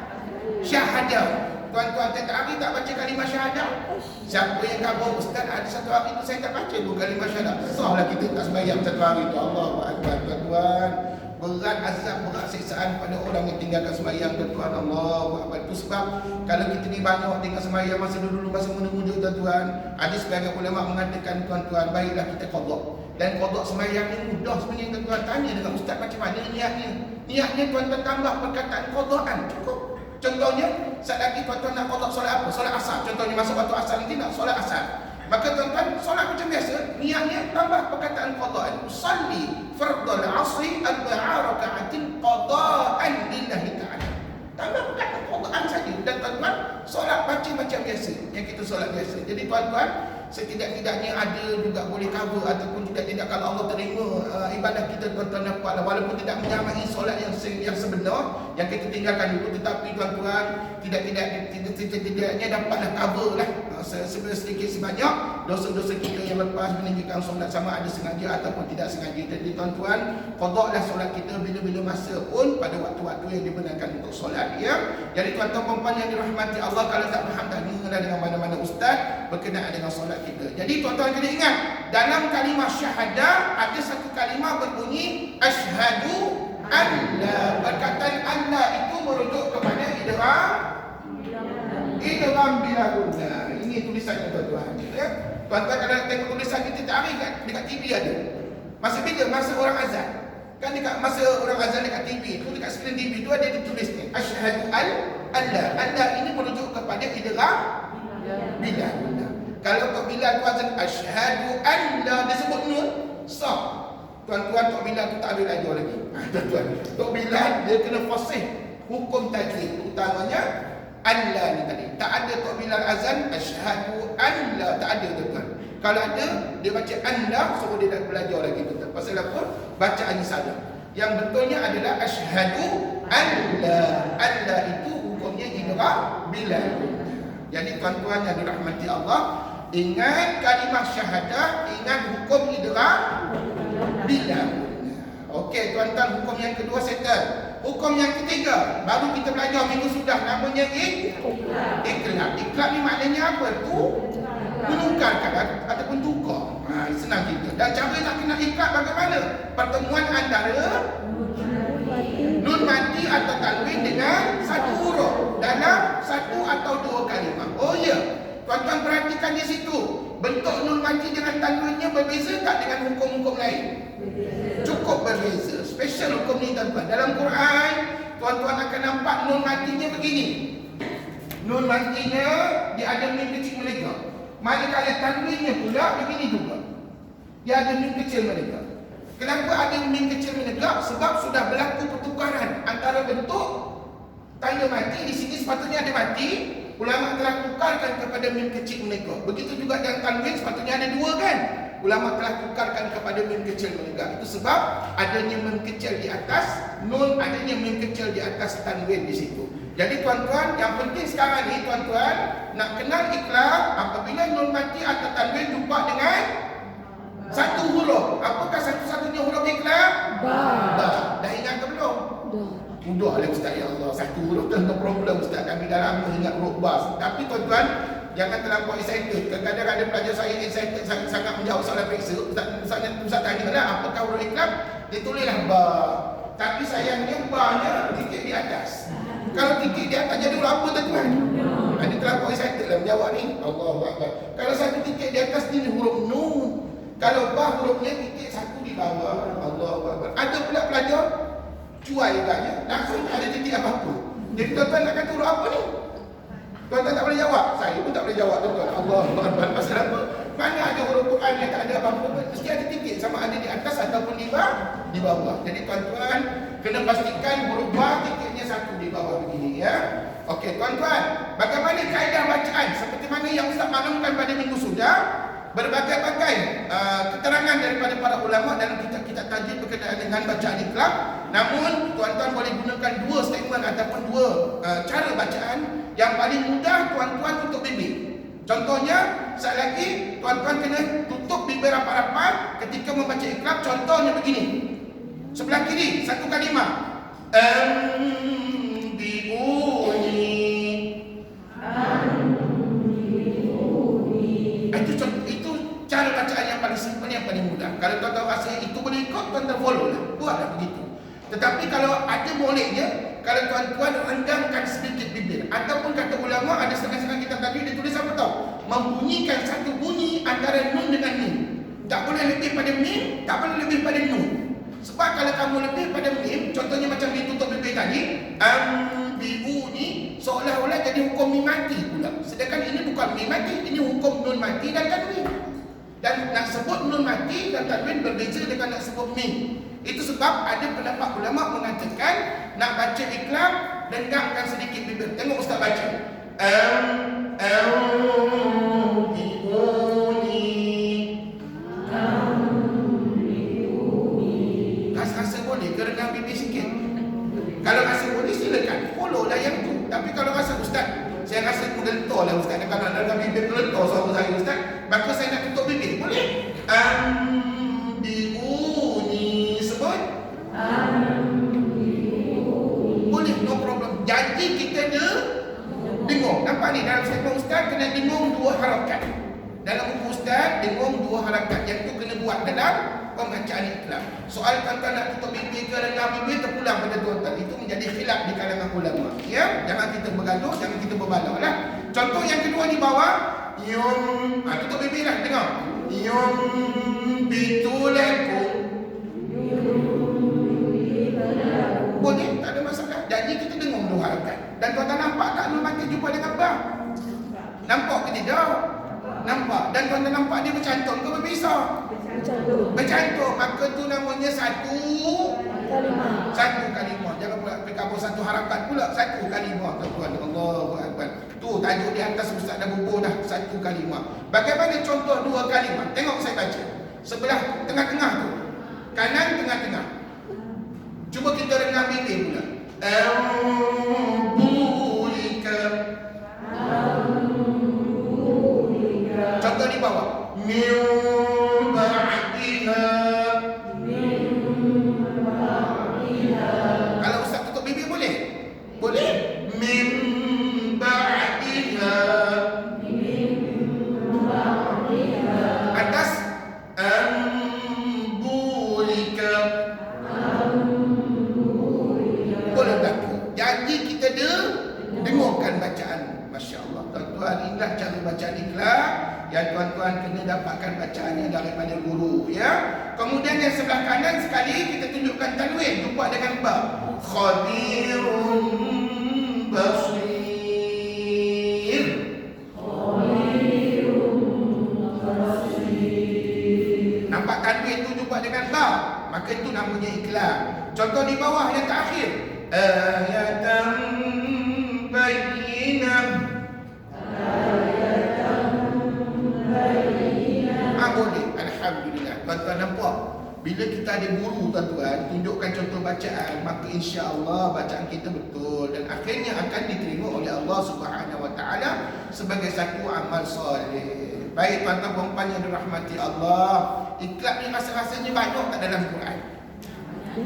Speaker 1: syahadah. Tuan-tuan tiap hari tak baca kalimah syahadah? Siapa yang khabar ustaz ada satu hari tu saya tak baca pun kalimah syahadah. Susahlah kita tak sembahyang satu hari tu. Allahu Akbar tuan-tuan. Berat azab, berat siksaan pada orang yang tinggalkan sembahyang tuan-tuan. Allahu Akbar. Itu sebab kalau kita ni banyak tinggal sembahyang masa dulu masa muda-muda tuan-tuan, ada sebagian ulama mengatakan tuan-tuan, baiklah kita qada. Dan qada sembahyang ni mudah sebenarnya tuan-tuan. Tanya dengan ustaz macam mana niatnya. Niatnya tuan-tuan tambah perkataan qadaan, cukup. Contohnya, saat lagi tuan-tuan nak qada solat apa? Solat asar. Contohnya masuk waktu asar nanti nak solat asar. Maka tuan-tuan, solat macam biasa, niatnya tambah perkataan qadaan. Usalli fardal asri arba'a raka'atin qadaan lillahi ta'ala. Tambah perkataan qadaan saja. Dan tuan-tuan, solat baca macam biasa, yang kita solat biasa. Jadi tuan-tuan, setidak-tidaknya ada juga boleh cover, ataupun tidak kalau Allah terima ibadah kita, tuan-tuan dapatlah, walaupun tidak menyamai solat yang sebenar yang kita tinggalkan dulu, tetapi tuan-tuan tidak-tidaknya dapatlah cover lah sedikit sebanyak dosa-dosa kita yang lepas meninggalkan solat, sama ada sengaja ataupun tidak sengaja. Jadi tuan-tuan, qadaklah solat kita bila-bila masa pun pada waktu-waktu yang dibenarkan untuk solat, ya. Jadi tuan-tuan perempuan yang dirahmati Allah, kalau tak faham tak dengar dengan mana-mana ustaz berkenaan dengan solat kita. Jadi tuan-tuan kena ingat, dalam kalimah syahadah ada satu kalimah berbunyi asyhadu alla. Perkataan alla itu merujuk kepada idgham bila guna. Ini tulisannya tuan-tuan, ya. Tuan-tuan kalau tengok tulisan kita tarik dekat TV ada. Masa bila masa orang azan. Kan dekat masa orang azan dekat TV tu, dekat skrin TV tu ada ditulis ni asyhadu alla. Alla ini merujuk kepada idgham bila guna. Kalau Tok Bilal tu azan asyhadu alla dia sebut nun, sah. Tuan-tuan, Tok Bilal tu tak ada lagi lagi. Tuan-tuan, Tok Bilal dia kena fasih hukum tajwid, utamanya alla ni tadi. Tak ada Tok Bilal azan asyhadu alla, tak ada tuan-tuan. Kalau ada, dia baca alla, suruh dia dah belajar lagi tuan-tuan. Pasal apa? Bacaannya salah. Yang betulnya adalah asyhadu alla. Alla itu hukumnya idgham bila. Jadi tuan-tuan yang dirahmati Allah, ingat kalimah syahadah, ingat hukum idgham bila. Okey tuan-tuan, hukum yang kedua settle. Hukum yang ketiga baru kita belajar minggu sudah, namanya iqlab. Iqlab ni maknanya apa tu? Menukarkan ataupun tukar. Senang kita. Dan cara nak kena iqlab bagaimana? Pertemuan antara nun mati atau tanwin dengan satu huruf dalam satu atau dua kalimah. Oh ya, tuan-tuan perhatikan di situ. Bentuk nun mati dengan tanwinnya berbeza tak dengan hukum-hukum lain? Cukup berbeza. Special hukum ni tuan-tuan. Dalam Quran, tuan-tuan akan nampak nun matinya begini. Nun matinya dia ada mim kecil melega. Manakala tanwinnya pula begini juga. Dia ada mim kecil melega. Kenapa ada mim kecil melega? Sebab sudah berlaku pertukaran antara bentuk tanda mati. Di sini sepatutnya ada mati. Ulama telah tukarkan kepada mim kecil melega. Begitu juga dengan tanwin, sepatutnya ada dua kan? Ulama telah tukarkan kepada mim kecil melega. Itu sebab adanya mim kecil di atas nun, adanya mim kecil di atas tanwin di situ. Jadi tuan-tuan, yang penting sekarang ni tuan-tuan nak kenal iqlab apabila nun mati atau tanwin jumpa dengan satu huruf. Apakah satu-satunya huruf iqlab? Ba. Dah ingat ke belum? Mudah lah Ustaz, ya Allah. Satu huruf tu no problem Ustaz. Kami dah lama ingat huruf ba. Tapi tuan-tuan, jangan terlampau excited. Kadang-kadang ada pelajar saya excited sangat menjawab soalan periksa. Ustaz tanya lah, apakah huruf iqlab? Dia tulislah ba. Tapi sayangnya ba-nya titik di atas. Kalau titik di atas jadi huruf apa tuan-tuan? Ada terlampau excited lah menjawab ni. Allahu Akbar. Kalau satu titik di atas ni huruf nun. Kalau ba hurufnya titik satu di bawah. Allahu Akbar. Ada pula pelajar cuai agaknya, langsung tak ada titik apa-apa. Jadi tuan-tuan nak kata huruf apa ni? Tuan-tuan tak boleh jawab. Saya pun tak boleh jawab tuan-tuan. Allahu Akbar. Pasal apa? Mana ada huruf Quran yang tak ada apa-apa? Mesti ada titik, sama ada di atas ataupun di bawah. Jadi tuan-tuan kena pastikan huruf ba titiknya satu di bawah begini, ya. Okey tuan-tuan, bagaimana kaedah bacaan? Seperti mana yang Ustaz maklumkan pada minggu sudah, berbagai-bagai keterangan daripada para ulama dalam kitab-kitab tajwid berkenaan dengan bacaan iqlab. Namun tuan-tuan boleh gunakan dua statement ataupun dua cara bacaan. Yang paling mudah tuan-tuan tutup bibir. Contohnya, sekali lagi tuan-tuan kena tutup bibir rapat-rapat ketika membaca iqlab. Contohnya begini. Sebelah kiri satu kalimah. Itu cara bacaan yang paling simple, yang paling mudah. Kalau tuan-tuan rasa itu boleh ikut, tuan-tuan follow lah. Buatlah begitu. Tetapi kalau ada bolehnya, kalau tuan-tuan rendangkan sedikit bibir. Ataupun kata ulama, ada setengah-setengah kitab tadi dia tulis apa tahu? Membunyikan satu bunyi antara nun dengan mim. Tak boleh lebih pada mim, tak boleh lebih pada nun. Sebab kalau kamu lebih pada mim, contohnya macam ditutup bibir tadi, ambiuni, seolah-olah jadi hukum mim mati pula. Sedangkan ini bukan mim mati, ini hukum nun mati dan tanwin. Dan nak sebut nun mati dan tanwin berbeza dengan nak sebut mim. Itu sebab ada pendapat ulama mengatakan nak baca iqlab, rendangkan sedikit bibir. Tengok Ustaz baca. Rasa boleh ke rendang bibir sikit? Kalau rasa boleh silakan, follow lah yang tu. Tapi kalau rasa Ustaz, saya rasa menggeltor lah Ustaz, kalau rendang bibir dia meletup suara saya Ustaz. Maka saya nak tutup bibir, boleh? Ambiuni, sebut. Boleh, no problem. Janji kita dengung. Nampak ni dalam statement Ustaz kena dengung 2 harakat. Dalam buku Ustaz dengung 2 harakat. Yang tu kena buat dalam pembacaan Ikhlas. Soal tuan-tuan nak tutup bibir ke rendah bibir terpulang pada tuan-tuan. Itu menjadi khilaf di kalangan ulama. Ya, jangan kita bergaduh, jangan kita berbalah lah. Contoh yang kedua di bawah, tutup bibir lah, dengar. Bitulakum. Boleh, tak ada masalah. Jadi kita dengar 2 harakat. Dan tuan-tuan nampak tak Nur Mati jumpa dengan Bah? Nampak ke tidak? Nampak. Dan tuan-tuan nampak dia bercantum ke berpisah? Bercantum. Maka tu namanya satu kalimah. Jangan pula kabur satu harakat pula. Satu kalimah, tuan-tuan. Allahu Akbar. Tu tajuk di atas Ustaz dah bubuh dah. Satu kalimah. Bagaimana contoh 2 kalimah? Tengok saya baca. Sebelah tengah-tengah tu. Kanan tengah-tengah. Cuba kita rengang bibir pula. Ambulika. Contoh di bawah. Min ba'diha. Kalau Ustaz tutup bibir boleh? Boleh. Min ba'diha. Atas. Ambulika. Boleh tak? Jadi kita dengungkan bacaan. Masya Allah. Tuan-tuan, inilah cara bacaan Ikhlas yang tuan-tuan kena dapatkan bacaannya daripada guru, ya. Kemudian yang sebelah kanan sekali kita tunjukkan tanwin jumpa dengan ba. Khabirun basir. Nampak tanwin tu jumpa dengan ba, maka itu namanya Ikhlas. Contoh di bawah yang terakhir, ayatan bayyinah. Boleh. Alhamdulillah. Tuan-tuan nampak? Bila kita ada guru, tuan-tuan, tunjukkan contoh bacaan, maka insya-Allah bacaan kita betul dan akhirnya akan diterima oleh Allah Subhanahu Wa Taala sebagai satu amal soleh. Baik tuan-tuan puan-puan yang dirahmati Allah, Ikhlas ni rasa-rasanya banyak tak dalam Quran?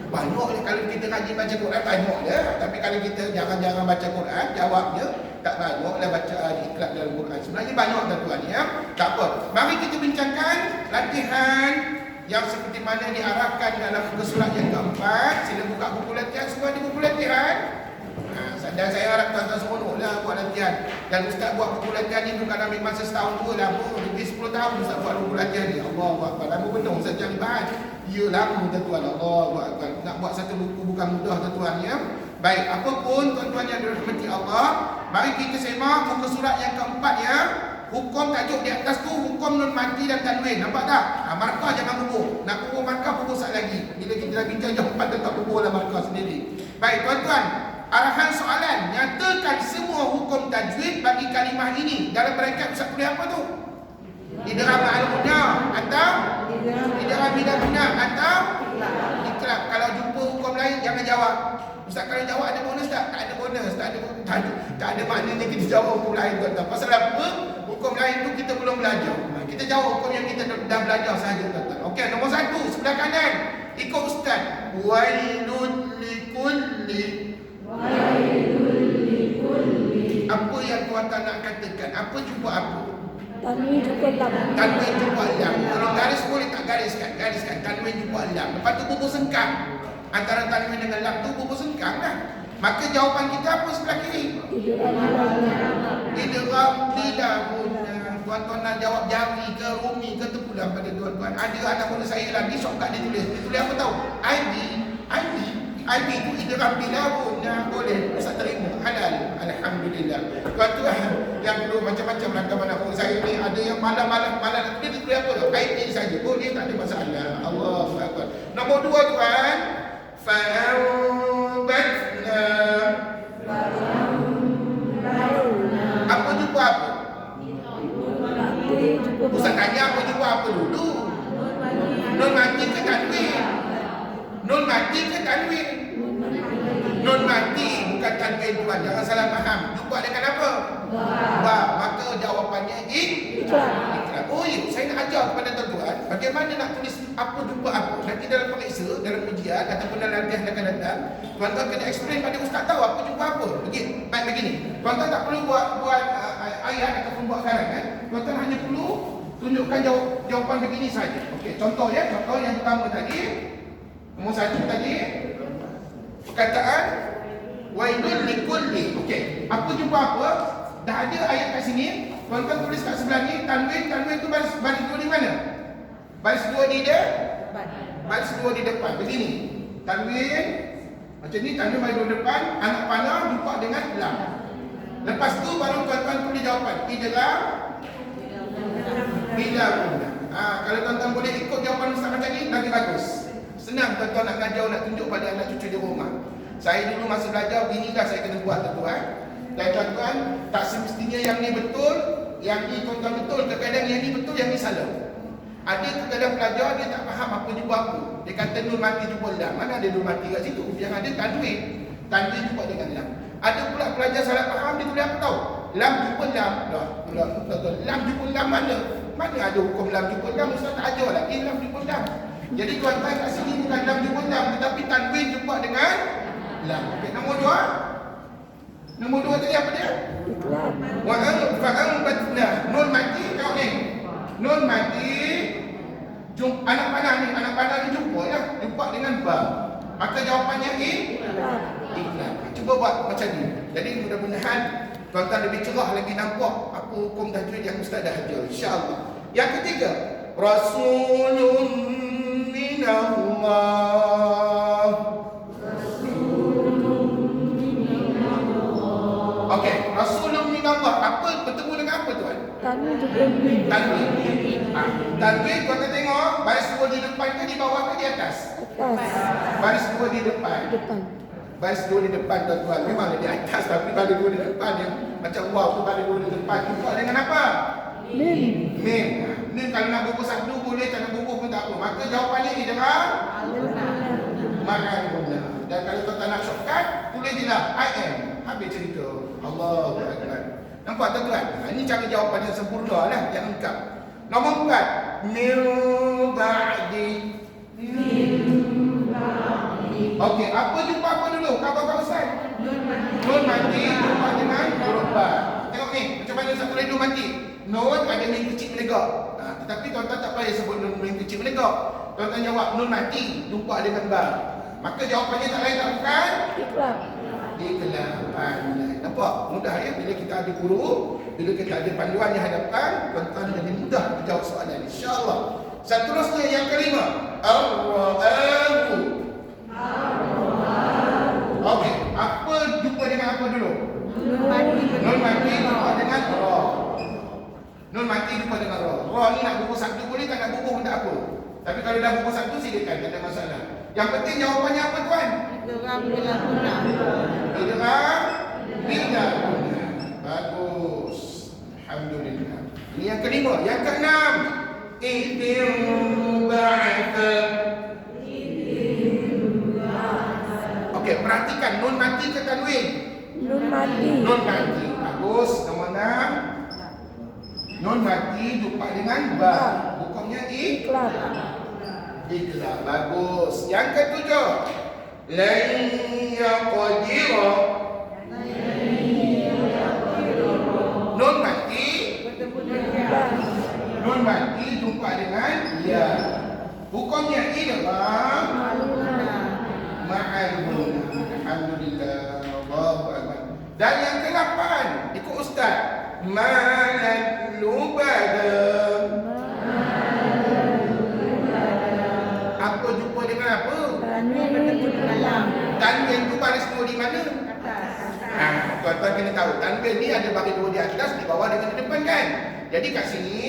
Speaker 1: Banyak lah. Kalau kita rajin baca Quran banyak lah. Tapi kalau kita jarang-jarang baca Quran, jawabnya tak banyak lah bacaan Ikhlas dalam Quran. Sebenarnya banyak tuan-tuan, ya. Tak apa. Mari kita bincangkan latihan yang seperti mana diarahkan dalam muka surat yang keempat. Sila buka buku latihan. Semua ada buku latihan. Dan saya harap tuan-tuan seronoklah buat latihan. Dan Ustaz buat buku latihan ni bukan ambil masa setahun dua, lama. Lebih 10 tahun Ustaz buat buku latihan ni. Allahu Akbar. Lama benar Ustaz cari bahan. Ya lama tuan-tuan. Allahu Akbar. Nak buat satu buku bukan mudah tuan-tuan, ya. Baik, apapun tuan-tuan yang dirahmati Allah, mari kita semak muka surat yang keempat, ya. Hukum tajuk di atas tu hukum nun mati dan tanwin. Nampak tak? Markah jangan bubuh. Nak bubuh markah bubuh sat lagi. Bila kita dah bincang jawapan tetap bubuhlah markah sendiri. Baik tuan-tuan, arahan soalan, nyatakan semua hukum tajwid bagi kalimah ini. Dalam bracket Ustaz tulis apa tu? Idgham al-ghunnah atau idgham bidaghunnah atau Ikhlas. Kalau jumpa hukum lain jangan jawab. Ustaz kalau jawab ada bonus tak? Tak ada bonus. Tak ada maknanya kita jawab hukum lain tuan-tuan. Pasal apa? Hukum lain tu kita belum belajar. Kita jawab hukum yang kita dah belajar saja tuan-tuan. Okey, nombor 1 sebelah kanan. Ikut Ustaz. Wailul likulli. Apa yang tuan-tuan nak katakan? Apa jumpa apa?
Speaker 2: Tanwin jumpa lam.
Speaker 1: Tanwin jumpa lam. Kalau garis boleh tak gariskan? Gariskan. Tanwin jumpa lam. Lepas tu bubuh sengkang. Antara tanwin dengan lam tu bubuh sengkang lah. Maka jawapan kita apa sebelah kiri? Idgham bidaghunnah. Tuan-tuan nak jawab jari ke rumi ke terpulang pada tuan-tuan. Ada anak murid saya lagi shortcut dia tulis. Dia tulis apa tahu? IB tu idgham bidaghunnah. Boleh. Ustaz terima. Halal. Alhamdulillah. Tuan-tuan yang dulu macam-macam ragam anak murid saya ni, ada yang malam dia tulis apa tu? IB saja. Boleh, tak ada masalah. Allahu Akbar. Nombor 2 tuan. Fa'ambatna. Apa jumpa apa? Ustaz tanya apa jumpa apa dulu? Nun mati ke tanwin? Nun mati ke tanwin? Nun mati bukan tanwin tuan. Jangan salah faham. Jumpa dengan apa? Ba. Maka jawapannya
Speaker 2: Ikrar.
Speaker 1: ikrar. Oh ya, saya nak ajar kepada tuan-tuan bagaimana nak tulis apa jumpa apa. Nanti dalam periksa, dalam ujian ataupun dalam latihan akan datang, tuan-tuan kena explain pada ustaz tahu apa jumpa apa. Baik begini. Tuan-tuan tak perlu buat ayat ataupun buat karangan. Tuan-tuan hanya perlu tunjukkan jawapan begini saja. Okey, contoh ya. Contoh yang pertama tadi, nombor 1 tadi, perkataan wailul likulli. Okey, apa jumpa apa? Dah ada ayat kat sini. Tuan-tuan tulis kat sebelah ni, tanwin tu baris dua di mana? Baris dua di depan. Baris dua di depan. Begini. Tanwin macam ni, tanwin baris dua depan, anak panah jumpa dengan lam. Lepas tu baru tuan-tuan tulis jawapan. Idgham bila guna. Kalau tuan-tuan boleh ikut jawapan ustaz macam ni, lagi bagus. Senang tuan-tuan nak ngajar, nak tunjuk pada anak cucu di rumah. Saya dulu masa belajar, beginilah saya kena buat tuan-tuan. Dan tuan-tuan, tak semestinya yang ni betul, yang ni tuan-tuan betul. Kadang-kadang yang ni betul, yang ni salah. Ada kadang pelajar dia tak faham apa jumpa apa. Dia kata nun mati jumpa lam. Mana ada nun mati kat situ? Yang ada tanwin. Tanwin jumpa dengan lam. Ada pula pelajar salah faham, dia tulis apa tahu? Lam jumpa lam. Lam jumpa lam mana? Mana ada hukum lam jumpa lam? Ustaz tak ajar lagi lam jumpa lam. Jadi tuan-tuan kat sini bukan lam jumpa lam, tetapi tanwin jumpa dengan lam. Okey, nombor 2. Nombor 2 tadi apa dia?
Speaker 2: Ikrar.
Speaker 1: Fa'ambatna. Nun mati tengok ni. Nun mati anak panah ni jumpa ya, jumpa dengan ba. Maka jawapannya
Speaker 2: Ikrar.
Speaker 1: ikrar. Cuba buat macam ni. Jadi mudah-mudahan tuan-tuan lebih cerah lagi nampak apa hukum tajwid yang ustaz dah ajar, insya-Allah. Yang ketiga, rasulun minallah. Okey, rasulun minallah. Apa bertemu dengan apa tuan?
Speaker 2: Tanwin jumpa mim.
Speaker 1: Tanwin. Tanwin tuan-tuan tengok, baris dua di depan ke di bawah ke di atas?
Speaker 2: Atas.
Speaker 1: Baris dua di depan.
Speaker 2: Depan.
Speaker 1: Baris dua di depan tuan-tuan. Memang di atas tapi baris dua di depan yang macam wow tu baris dua di depan. Jumpa dengan apa?
Speaker 2: Mim.
Speaker 1: Mim. Ni kalau nak bubuh satu boleh, tak nak bubuh pun tak apa. Maka jawapannya ni dengan makan guna. Dan kalau tuan-tuan nak shortcut, tulis je lah I am. Habis cerita. Allahu Akbar. Nampak tuan-tuan? Ini cara jawapan yang sempurna lah, yang lengkap. Nombor 4. Min ba'di. Okey, apa jumpa apa dulu? Khabar Ustaz? Nun mati jumpa dengan huruf ba. Tengok ni, macam mana Ustaz tulis nun mati? Nun ada min kecil menegak. Tetapi tuan-tuan tak payah sebut nun min kecil menegak. Tuan-tuan jawab nun mati jumpa dengan ba. Maka jawapannya tak lain tak bukan?
Speaker 2: Ikrar.
Speaker 1: Ikrar. Nampak? Mudah ya bila kita ada guru, bila kita ada panduan di hadapan, tuan-tuan lebih mudah menjawab soalan, insya-Allah. Seterusnya yang kelima, ar-ra'ahu. Okey, apa jumpa dengan apa dulu? Nun mati jumpa dengan ra. Nun mati jumpa dengan ra. Ra ni nak bubuh satu boleh, tak nak bubuh pun tak apa. Tapi kalau dah bubuh satu silakan, tak ada masalah. Yang penting jawapannya apa tuan?
Speaker 3: Idgham bila guna.
Speaker 1: Idgham bila guna. Bagus. Alhamdulillah. Ini yang kelima. Yang keenam, idin ba'atha. Okey, perhatikan nun mati ke tanwin?
Speaker 2: Nun mati.
Speaker 1: Nun mati. Bagus. Nombor 6. Nun mati jumpa dengan ba. Hukumnya
Speaker 2: Ikrar.
Speaker 1: ikrar. Bagus. Yang ketujuh, lan yaqdira. Nun mati nun mati jumpa dengan ya. Hukumnya idgham ma'al guna. Alhamdulillah. Allahu akbar. Dan yang ke-8, ikut ustaz, manat lubada. Apa jumpa dengan apa?
Speaker 2: Tanwin jumpa lam.
Speaker 1: Tanwin tu baris dua di mana? Tuan-tuan kena tahu, tanwin ni ada baris dua di atas, di bawah dengan di depan kan? Jadi kat sini,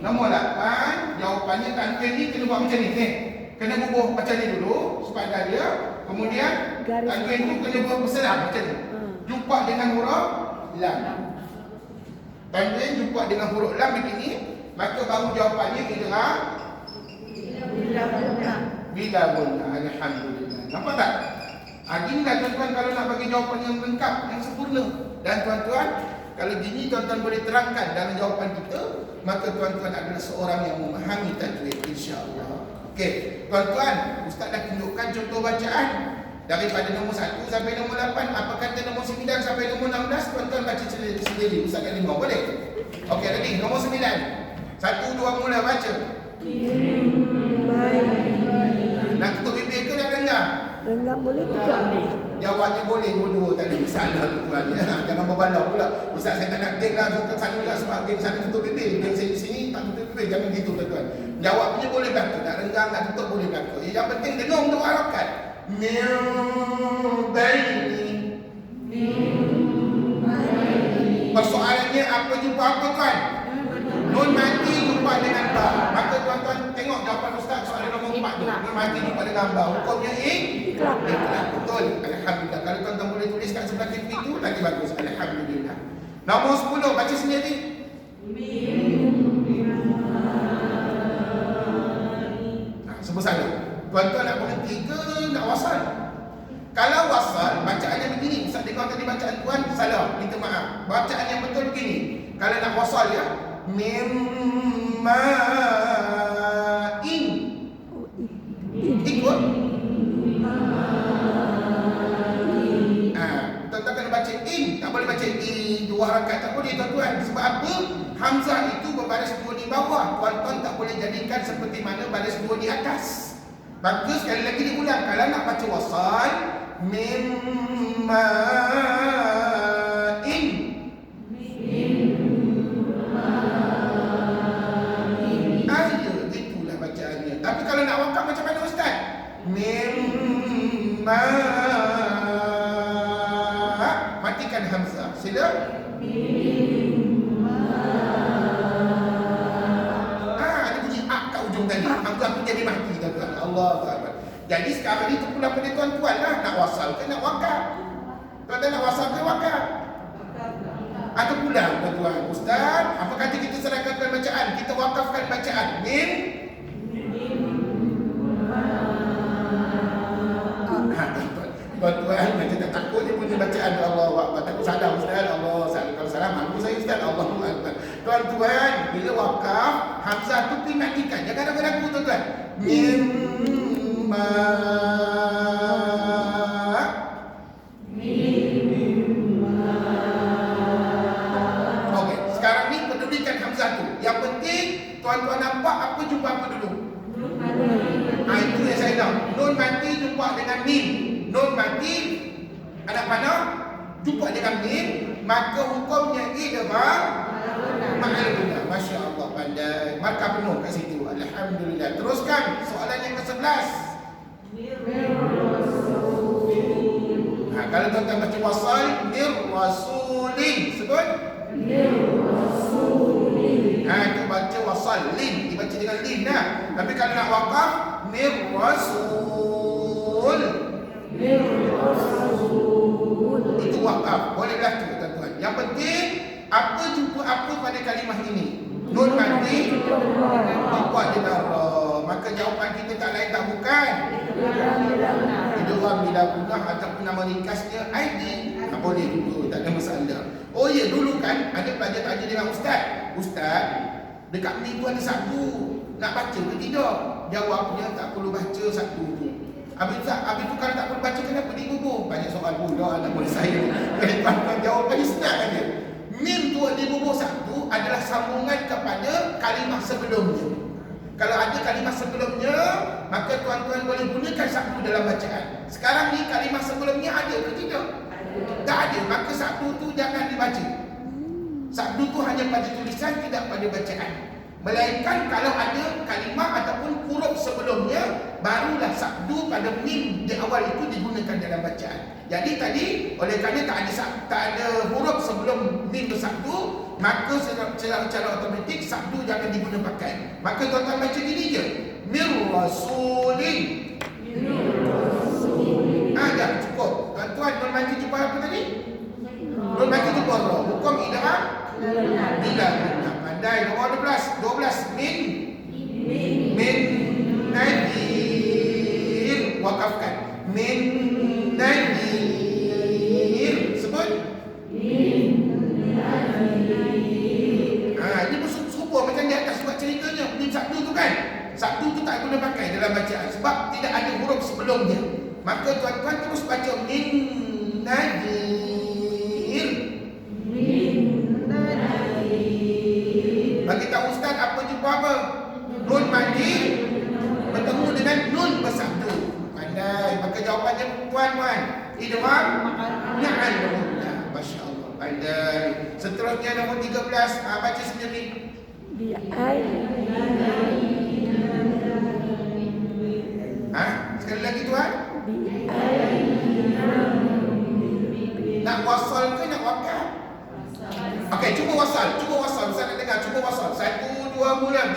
Speaker 1: nombor 8, jawapannya tanwin ni kena buat macam ni. Kena bubuh macam ni dulu, supaya dia. Kemudian, tanwin tu kena buat berselam macam ni. Jumpa dengan huruf lam. Tanwin jumpa dengan huruf lam begini, maka baru jawapannya idgham bila guna. Alhamdulillah. Nampak tak? Ginilah tuan-tuan kalau nak bagi jawapan yang lengkap, yang sempurna. Dan tuan-tuan, Kalau gini tuan-tuan boleh terangkan dalam jawapan kita, maka tuan-tuan adalah seorang yang memahami tajwid, insya-Allah. Okey, tuan-tuan, ustaz dah tunjukkan contoh bacaan daripada nombor 1 sampai nombor 8. Apa kata nombor 9 sampai nombor 16? Tuan-tuan baca sendiri. Ustaz kat 5, boleh? Okey, lagi nombor 9. 1, 2 mula baca. Nak tutup bibir ke nak dengar?
Speaker 2: Dengar boleh juga.
Speaker 1: Jawabnya boleh dua-dua, tak ada masalah tuan. Jangan berbalau pula. Ustaz saya tak nak geng lah, sana lah sebab geng sana tutup bibir. Geng sini tak tutup bibir, jangan gitu tuan-tuan. Jawabnya boleh berlaku, nak renggang, nak tutup boleh berlaku. Yang penting dengung tu harakat. Baini. Persoalannya apa jumpa apa tuan? Nun mati jumpa dengan ba. Maka tuan-tuan tengok jawapan ustaz soalan nombor 4 tu. Nun mati jumpa dengan ba. Hukumnya ikhlas. Betul. Alhamdulillah. Kalau tuan-tuan boleh tulis kat sebelah TV tu lagi bagus. Alhamdulillah. Nombor 10 baca sendiri. Sebut saja. Tuan-tuan nak berhenti ke nak wasal? Kalau wasal, bacaannya begini. Ustaz dengar tadi bacaan tuan salah. Minta maaf. Bacaan yang betul begini. Kalau nak wasal ya, mimma'in. Ikut. Tuan-tuan kena baca in. Tak boleh baca in 2 harakat. Tak boleh tuan-tuan. Sebab apa? Hamzah itu berbaris 2 di bawah. Tuan-tuan tak boleh jadikan seperti mana baris 2 di atas. Maka sekali lagi diulang. Kalau nak baca wasal, mimma'in. Itulah bacaannya. Tapi kalau nak wakaf macam mana ustaz? Mimma. Matikan hamzah. Sila. Ada bunyi ak kat ujung tadi. Hamzah pun jadi mati tuan-tuan. Allahu Akbar. Jadi sekarang ni terpulang pada tuan-tuan lah. Nak wasal ke nak wakaf? Tuan-tuan nak wasal ke wakaf? Atau pulang tuan-tuan? Ustaz, apa kata kita serahkan bacaan? Kita wakafkan bacaan. Tuan-tuan macam tak takut dia punya bacaan. Allahu Akbar. Takut salah ustaz. Allah kalau salah malu saya ustaz. Allahu Akbar. Tuan-tuan, bila wakaf, hamzah tu pergi matikan. Jangan ragu-ragu tuan-tuan. Mimma. Okey, sekarang ni pedulikan hamzah tu. Yang penting tuan-tuan nampak apa jumpa apa dulu? Itu yang saya tahu. Nun mati jumpa dengan mim. Nun mati anak panah jumpa dengan mim, maka hukumnya idgham ma'al guna. Masya-Allah, pandai. Markah penuh kat situ. Alhamdulillah. Teruskan soalan yang ke-11. Kalau tuan-tuan baca wasal, mir rasulin. Sebut mir rasulin. Itu baca wasal lin, dibaca dengan lin dah. Tapi kalau nak wakaf, mir rasul. Itu wakaf. Boleh berlaku tuan-tuan. Yang penting apa jumpa apa pada kalimah ini? Nun mati buat dengan ra. Maka jawapan kita tak lain tak bukan idgham bila punah ataupun nama ringkasnya ID. Tak boleh dulu, tak ada masalah. Oh ya, dulu kan ada pelajar tanya dengan ustaz. Ustaz, dekat ni tu ada satu. Nak baca ke tidak? Jawabnya tak perlu baca satu tu. Habis tu kalau tak perlu baca, kenapa dibubur? Banyak soal pula anak murid saya. Kalau jawapannya senang aja. Mim tu dibubur satu adalah sambungan kepada kalimah sebelumnya. Kalau ada kalimah sebelumnya, maka tuan-tuan boleh gunakan satu dalam bacaan. Sekarang ni kalimah sebelumnya ada ke tidak? Tak ada. Maka satu tu jangan dibaca. Satu tu hanya pada tulisan, tidak pada bacaan. Melainkan kalau ada kalimah ataupun huruf sebelumnya, barulah sabdu pada mim di awal itu digunakan dalam bacaan. Jadi tadi oleh kerana tak ada huruf sebelum mim bersabdu, maka secara automatik sabdu jangan digunakan pakai. Maka tuan-tuan baca gini je. Mir rasulin. Dah cukup. Tuan-tuan nun mati jumpa apa tadi? Nun mati jumpa ra. Hukum idgham bila pandai. Nombor 12 min nadir. Wakafkan min nadir. Sebut min nadir. Satu tu tak guna pakai dalam bacaan sebab tidak ada huruf sebelumnya. Maka tuan-tuan terus baca min nadir. Bagi tahu ustaz apa jumpa apa? Nun mati bertemu dengan nun bersatu. Pandai. Maka jawapannya puan-puan. Idgham na'al. Masya-Allah. Pandai. Seterusnya nombor 13. Baca sendiri. Sekali lagi tuan. Nak wasal ke nak wakaf? Okey, cuba wasal. Ustaz nak dengar, cuba wasal. 1, 2, mula.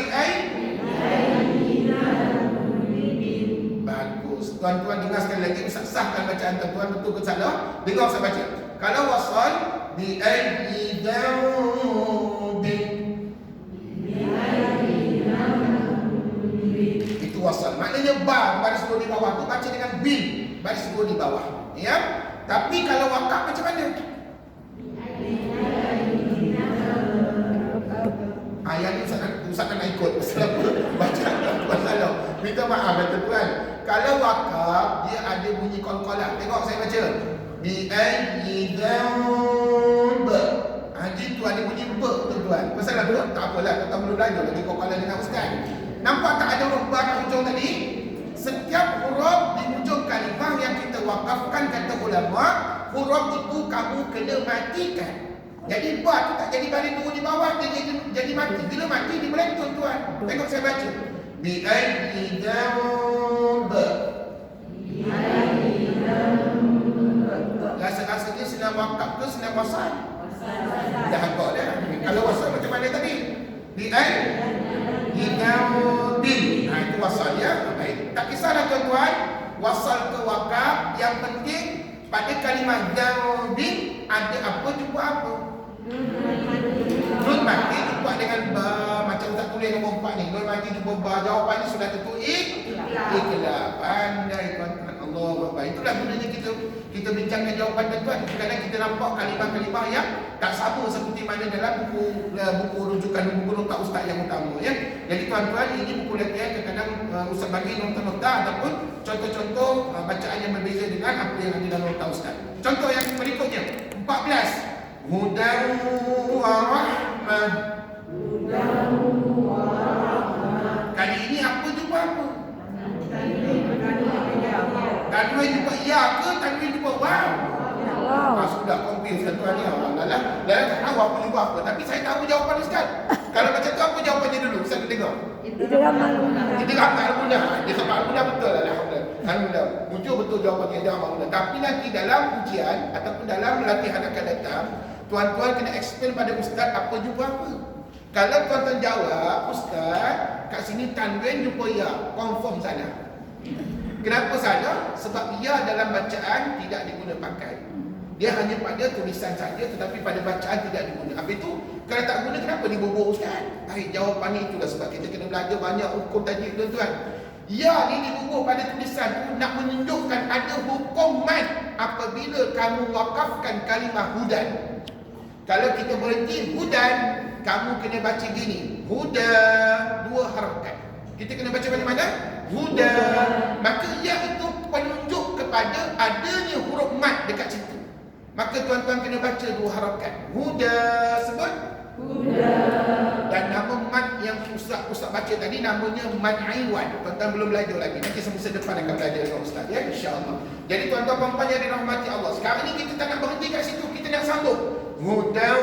Speaker 1: Bagus. Tuan-tuan dengar sekali lagi. Ustaz sahkan bacaan tuan-tuan betul ke salah. Dengar Ustaz baca. Kalau wasal bi'ayyi dhanbin. Itu wasal. Maknanya ba baris dua di bawah tu baca dengan bin baris dua di bawah. Ya. Tapi kalau wakaf macam mana? Ayat ni Ustaz nak ikut pasal apa? Baca pasal apa? Minta maaf tuan-tuan. Kalau wakaf dia ada bunyi qalqalah. Tengok saya baca. Bi ayyi dhanb. Itu ada bunyi ba tuan-tuan. Pasal apa? Tak apalah, kita belum belajar lagi qalqalah dengan ustaz. Nampak tak ada huruf ba kat hujung tadi? Setiap huruf di hujung kalimah yang kita wakafkan kata ulama, huruf itu kamu kena matikan. Jadi ba tu tak jadi baris dua di bawah, dia jadi mati. Bila mati dia melentut tuan. Tengok saya baca. Bi ayyi dhanb. Rasa-rasanya senang wakaf ke senang wasal? Dah agak dah. Kalau wasal macam mana tadi? Bi ayyi dhanb. Itu wasal ya. Baik. Tak kisahlah tuan-tuan, wasal ke wakaf, yang penting pada kalimah dhanbin ada apa jumpa apa? Nun mati jumpa dengan ba, macam tak tulis nombor 4 ni. Nun mati jumpa ba, jawapannya sudah tentu ikhlas. Pandai tuan-tuan. Allah Akbar. Itulah gunanya kita bincangkan jawapan tuan-tuan. Kadang-kadang kita nampak kalimah-kalimah yang tak sama seperti mana dalam buku rujukan buku nota ustaz yang utama ya. Jadi tuan-tuan, ini buku latihan kadang-kadang ustaz bagi nota-nota ataupun contoh-contoh bacaan yang berbeza dengan apa yang ada dalam nota ustaz. Contoh yang berikutnya 14. Hudan wa rahmah. Kali ini apa jumpa apa? Tanwin jumpa ya ke tanwin jumpa wow? Sudah confuse tuan ni. Dah tak tahu apa jumpa apa. Tapi saya tahu jawapan ustaz. Kalau macam tu apa jawapannya dulu? Ustaz nak dengar.
Speaker 2: Itu ramal
Speaker 1: mudah. Dia ramal mudah betul. Alhamdulillah. Muncul betul jawapannya dia ramal mudah. Tapi nanti dalam ujian ataupun dalam latihan akan datang, tuan-tuan kena explain pada ustaz apa jumpa apa. Kalau tuan-tuan jawab, ustaz kat sini tanwin jumpa ya, confirm sana. Kenapa salah? Sebab ya dalam bacaan tidak diguna pakai. Dia hanya pada tulisan saja, tetapi pada bacaan tidak diguna. Habis itu, kalau tak guna, kenapa dibobok ustaz? Baik, jawapannya itulah sebab kita kena belajar banyak hukum tajwid tuan-tuan. Ya ni dibobok pada tulisan itu nak menunjukkan ada hukum mad apabila kamu wakafkan kalimah hudan. Kalau kita berhenti hudan, kamu kena baca gini. Huda, dua harakat. Kita kena baca macam mana? Huda. Maka ya itu penunjuk kepada adanya huruf mad dekat situ. Maka tuan-tuan kena baca dua harakat. Huda, sebut huda. Dan nama mad yang ustaz baca tadi namanya mad aiwan. Tuan-tuan belum belajar lagi. Nanti semasa depan akan belajar dengan ustaz ya, insya-Allah. Jadi tuan-tuan puan-puan yang dirahmati Allah, sekarang ni kita tak nak berhenti kat situ, kita nak sambung. Hudan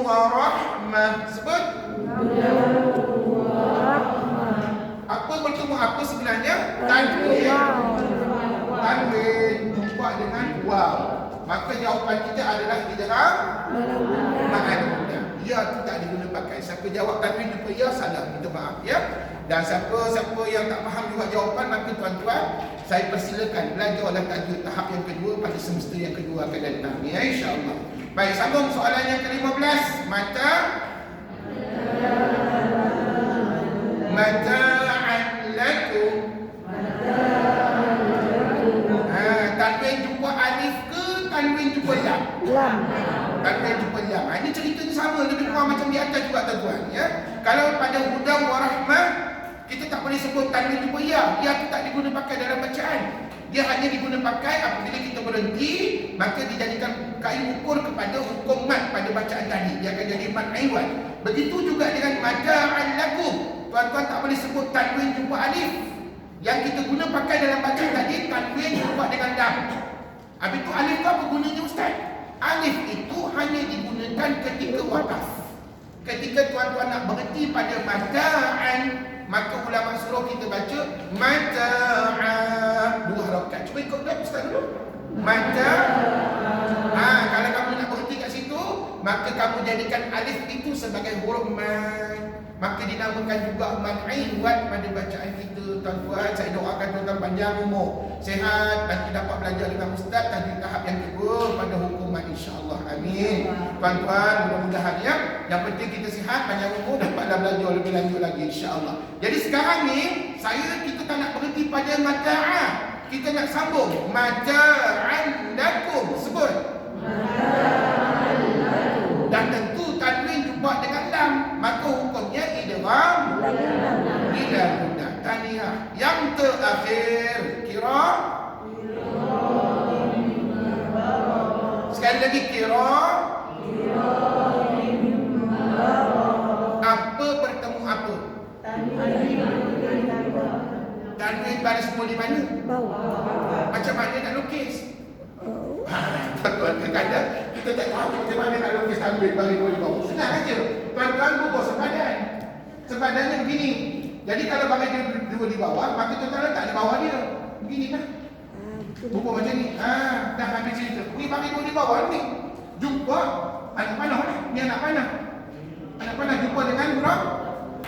Speaker 1: wa rahmah. Sebut hudan wa rahmah. Apa bertemu apa sebenarnya? Tanwin. Tanwin jumpa dengan waw. Maka jawapan kita adalah idgham ma'an. Ya tu tak diguna pakai. Siapa jawab tanwin jumpa ya salah, minta maaf ya. Dan siapa yang tak faham juga jawapan, maka tuan-tuan saya persilakan belajarlah tajwid tahap yang kedua pada semester yang kedua akan datang ya, insya-Allah. Baik, sambung soalan yang ke-15. Mata'an lakum. Tanwin jumpa alif ke tanwin jumpa lam? Tanwin jumpa lam. Ini ceritanya sama, lebih kurang macam di atas juga tuan-tuan ya. Kalau pada hudan wa rahmah, kita tak tak boleh sebut tanwin jumpa ya. Ya tu tak diguna pakai dalam bacaan. Dia hanya diguna pakai apabila kita berhenti, maka dijadikan kayu ukur kepada hukum mat pada bacaan tadi. Dia akan jadi mat aiwan. Begitu juga dengan maja'an lakum. Tuan-tuan tak boleh sebut tanwin jumpa alif. Yang kita guna pakai dalam bacaan tadi, tanwin jumpa dengan lam. Habis tu alif tu apa gunanya ustaz? Alif itu hanya digunakan ketika wakaf. Ketika tuan-tuan nak berhenti pada maja'an, maka ulama surah kita baca maja'a, 2 harakat. Cuba ikut dah ustaz dulu. Maja'a. Kalau kamu nak berhenti kat situ, maka kamu jadikan alif itu sebagai huruf mad. Maka dinamakan juga mad aiwat pada bacaan kita. Tuan-tuan, saya doakan tuan-tuan panjang umur, sehat, nanti dapat belajar dengan ustaz tajuk tahap yang kedua pada hukum mad, insya-Allah. Amin. Tuan-tuan, mudah-mudahan ya. Yang penting kita sihat, panjang umur, dapatlah belajar lebih lanjut lagi, insya-Allah. Jadi sekarang ni kita tak nak berhenti pada maja'a. Kita nak sambung maja'an lakum. Sebut. Dan tentu tanwin jumpa dengan lam, maka hukumnya idgham ila mudah taniyah. Yang terakhir kira. Sekali lagi kira. Apa bertemu apa? Tanwin baris semua di mana?
Speaker 2: Bawah.
Speaker 1: Macam mana nak lukis?
Speaker 2: Oh.
Speaker 1: Tuan-tuan, kadang kita tak tahu macam mana nak lukis tanwin bagi dua di bawah. Senang aja. Tuan-tuan bubuh sepadan. Sepadannya begini. Jadi kalau bagi dua di bawah, maka tuan-tuan letak di bawah dia. Begini kan? Bubuh macam ni. Dah habis cerita. Ni bagi dua di bawah ni. Jumpa anak panah ni. Ni anak panah. Anak panah jumpa dengan huruf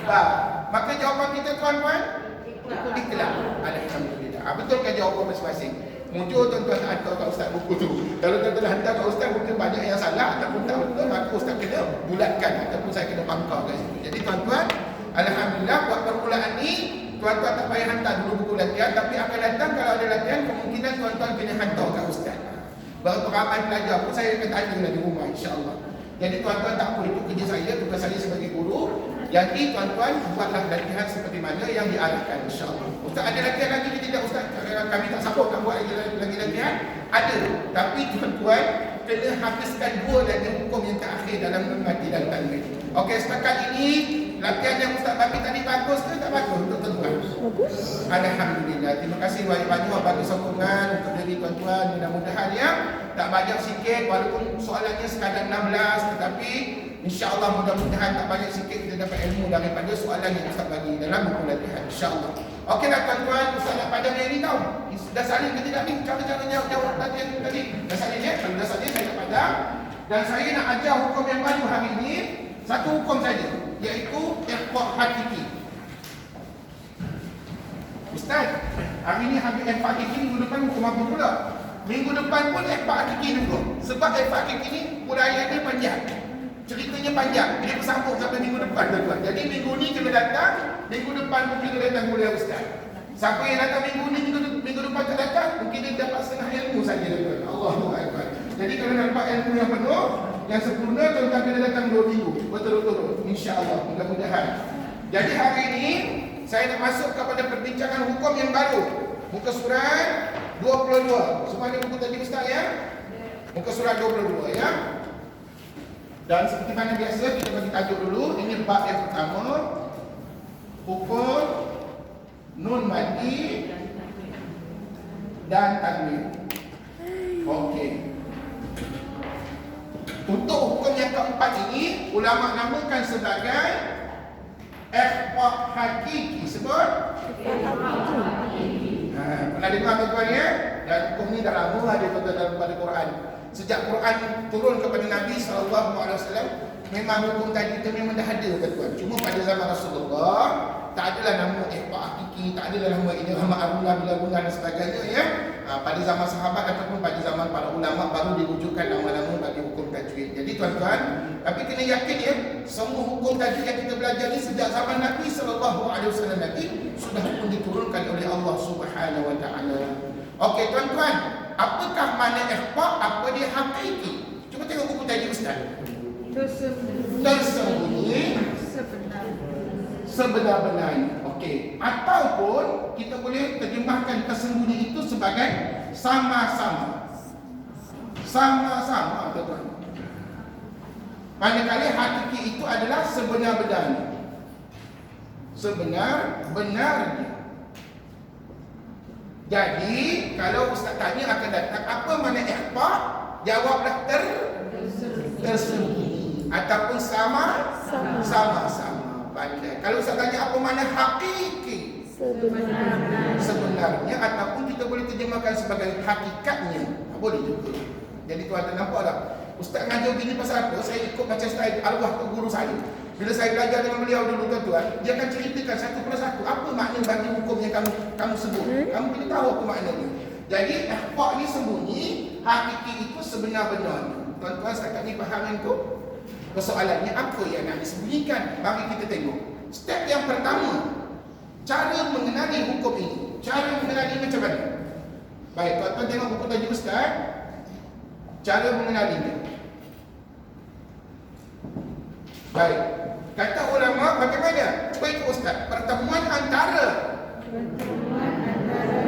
Speaker 1: ba. Maka jawapan kita tuan-tuan ikhtilaf. Alhamdulillah. Betul kan jawapan masing-masing? Muncul tuan-tuan tak hantar kat ustaz buku tu. Kalau tuan-tuan hantar kat ustaz, mungkin banyak yang salah ataupun tak betul, maka ustaz kena bulatkan ataupun saya kena pangkal kat situ. Jadi tuan-tuan, alhamdulillah buat permulaan ni, tuan-tuan tak payah hantar dulu buku latihan, tapi akan datang kalau ada latihan, kemungkinan tuan-tuan kena hantar kat ustaz. Berapa ramai pelajar pun saya akan tanya di rumah, insya-Allah. Jadi tuan-tuan tak apa, itu kerja saya, tugas saya sebagai guru. Jadi tuan-tuan buatlah latihan seperti mana yang diarahkan, insya-Allah. Ustaz ada latihan lagi ke tidak ustaz? Kami tak sanggup nak buat lagi latihan. Ada, tapi tuan-tuan kena habiskan 2 lagi hukum yang terakhir dalam mengerti dan tanwin. Okey, setakat ini latihan yang ustaz bagi tadi bagus ke tak bagus untuk tuan-tuan?
Speaker 2: Bagus.
Speaker 1: Alhamdulillah. Terima kasih banyak-banyak bagi sokongan untuk diri tuan-tuan. Mudah-mudahan ya tak banyak sikit walaupun soalannya sekadar 16, tetapi insya-Allah mudah-mudahan tak banyak sikit kita dapat ilmu daripada soalan yang ustaz bagi dalam buku latihan, insya-Allah. Okeylah tuan-tuan, ustaz nak padam yang ni tahu. Dah salin ke tidak ni? Cara-cara jawab latihan tadi. Dah salin ya? Kalau dah salin saya nak padam. Dan saya nak ajar hukum yang baru hari ini, satu hukum saja, iaitu ikhfa' hakiki. Ustaz, hari ni habis ikhfa' hakiki, minggu depan hukum apa pula? Minggu depan pun ikhfa' hakiki juga. Sebab ikhfa' hakiki ni uraiannya panjang. Ceritanya panjang, dia bersambung sampai minggu depan tuan-tuan. Jadi minggu ni kena datang, minggu depan mungkin kena datang kuliah ustaz. Siapa yang datang minggu ni, minggu depan tak datang, mungkin dia dapat setengah ilmu saja tuan-tuan. Allahu Akbar. Jadi kalau nak dapat ilmu yang penuh, yang sempurna, tuan-tuan kena datang 2 minggu berturut-turut, insya-Allah, mudah-mudahan. Jadi hari ini saya nak masuk kepada perbincangan hukum yang baru. Muka surat 22. Semua ada buku tadi ustaz ya? Muka surat 22 ya. Dan seperti mana biasa kita bagi tajuk dulu. Ini bab yang pertama, hukum nun madi dan tanwin. Okey. Untuk hukum yang keempat ini, ulama namakan sebagai ikhfa' hakiki. Sebut? Pernah dengar tuan-tuan ya? Dan hukum ni dah lama ada dalam pada Quran. Sejak Quran turun kepada Nabi SAW, memang hukum tadi itu memang dah ada tuan-tuan. Cuma pada zaman Rasulullah tak adalah nama ikhfa' hakiki, tak adalah nama idgham aruna bila guna dan sebagainya ya. Pada zaman sahabat ataupun pada zaman para ulama baru diwujudkan nama-nama bagi hukum tajwid. Jadi tuan-tuan, tapi kena yakin ya, semua hukum tajwid yang kita belajar ni sejak zaman Nabi SAW lagi sudah pun diturunkan oleh Allah Subhanahu Wa Taala. Okey tuan-tuan, apakah makna ikhfa'? Apa dia hakiki? Cuba tengok buku tadi ustaz. Tersembunyi sebenar-benarnya. Okey. Okey, ataupun kita boleh terjemahkan tersembunyi itu sebagai sama-sama. Sama-sama, tuan-tuan. Manakala hakiki itu adalah sebenar-benarnya. Sebenar-benarnya. Jadi, kalau ustaz tanya akan datang, apa makna ikhfa? Jawablah tersembunyi. Ataupun sama-sama. Pandai. Kalau ustaz tanya apa makna hakiki? Sebenarnya. Ataupun kita boleh terjemahkan sebagai hakikatnya. Boleh juga. Jadi tuan-tuan nampak tak? Ustaz ngajar gini pasal apa? Saya ikut macam style arwah tu guru saya. Bila saya belajar dengan beliau dulu tuan-tuan, dia akan ceritakan satu persatu apa makna bagi hukum yang kamu sebut. Kamu kena tahu apa maknanya. Jadi ikhfa ni sembunyi, hakiki itu sebenar-benarnya. Tuan-tuan setakat ni faham yang tu? Persoalannya apa yang nak disembunyikan? Mari kita tengok. Step yang pertama, cara mengenali hukum ini. Cara mengenali macam mana? Baik, tuan-tuan tengok buku tadi ustaz. Cara mengenalinya. Baik. Kata ulama bagaimana? Cuba ikut ustaz. Pertemuan antara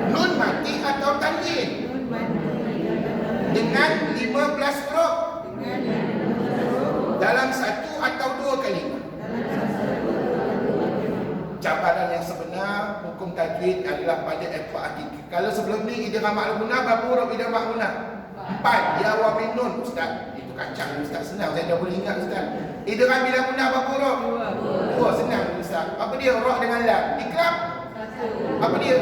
Speaker 1: nun mati atau tanwin dengan 15 huruf dalam satu atau dua kalimah. Cabaran yang sebenar hukum tajwid adalah pada ikhfa hakiki. Kalau sebelum ni idgham ma'lunah berapa huruf idgham ma'lunah? 4. Ya wa min nun ustaz. Itu kacang ustaz, senang saya dah boleh ingat ustaz. Idgham bila guna berapa huruf? 2. Senang ustaz. Apa dia ra dengan lam? Ikrab? 1. Apa dia?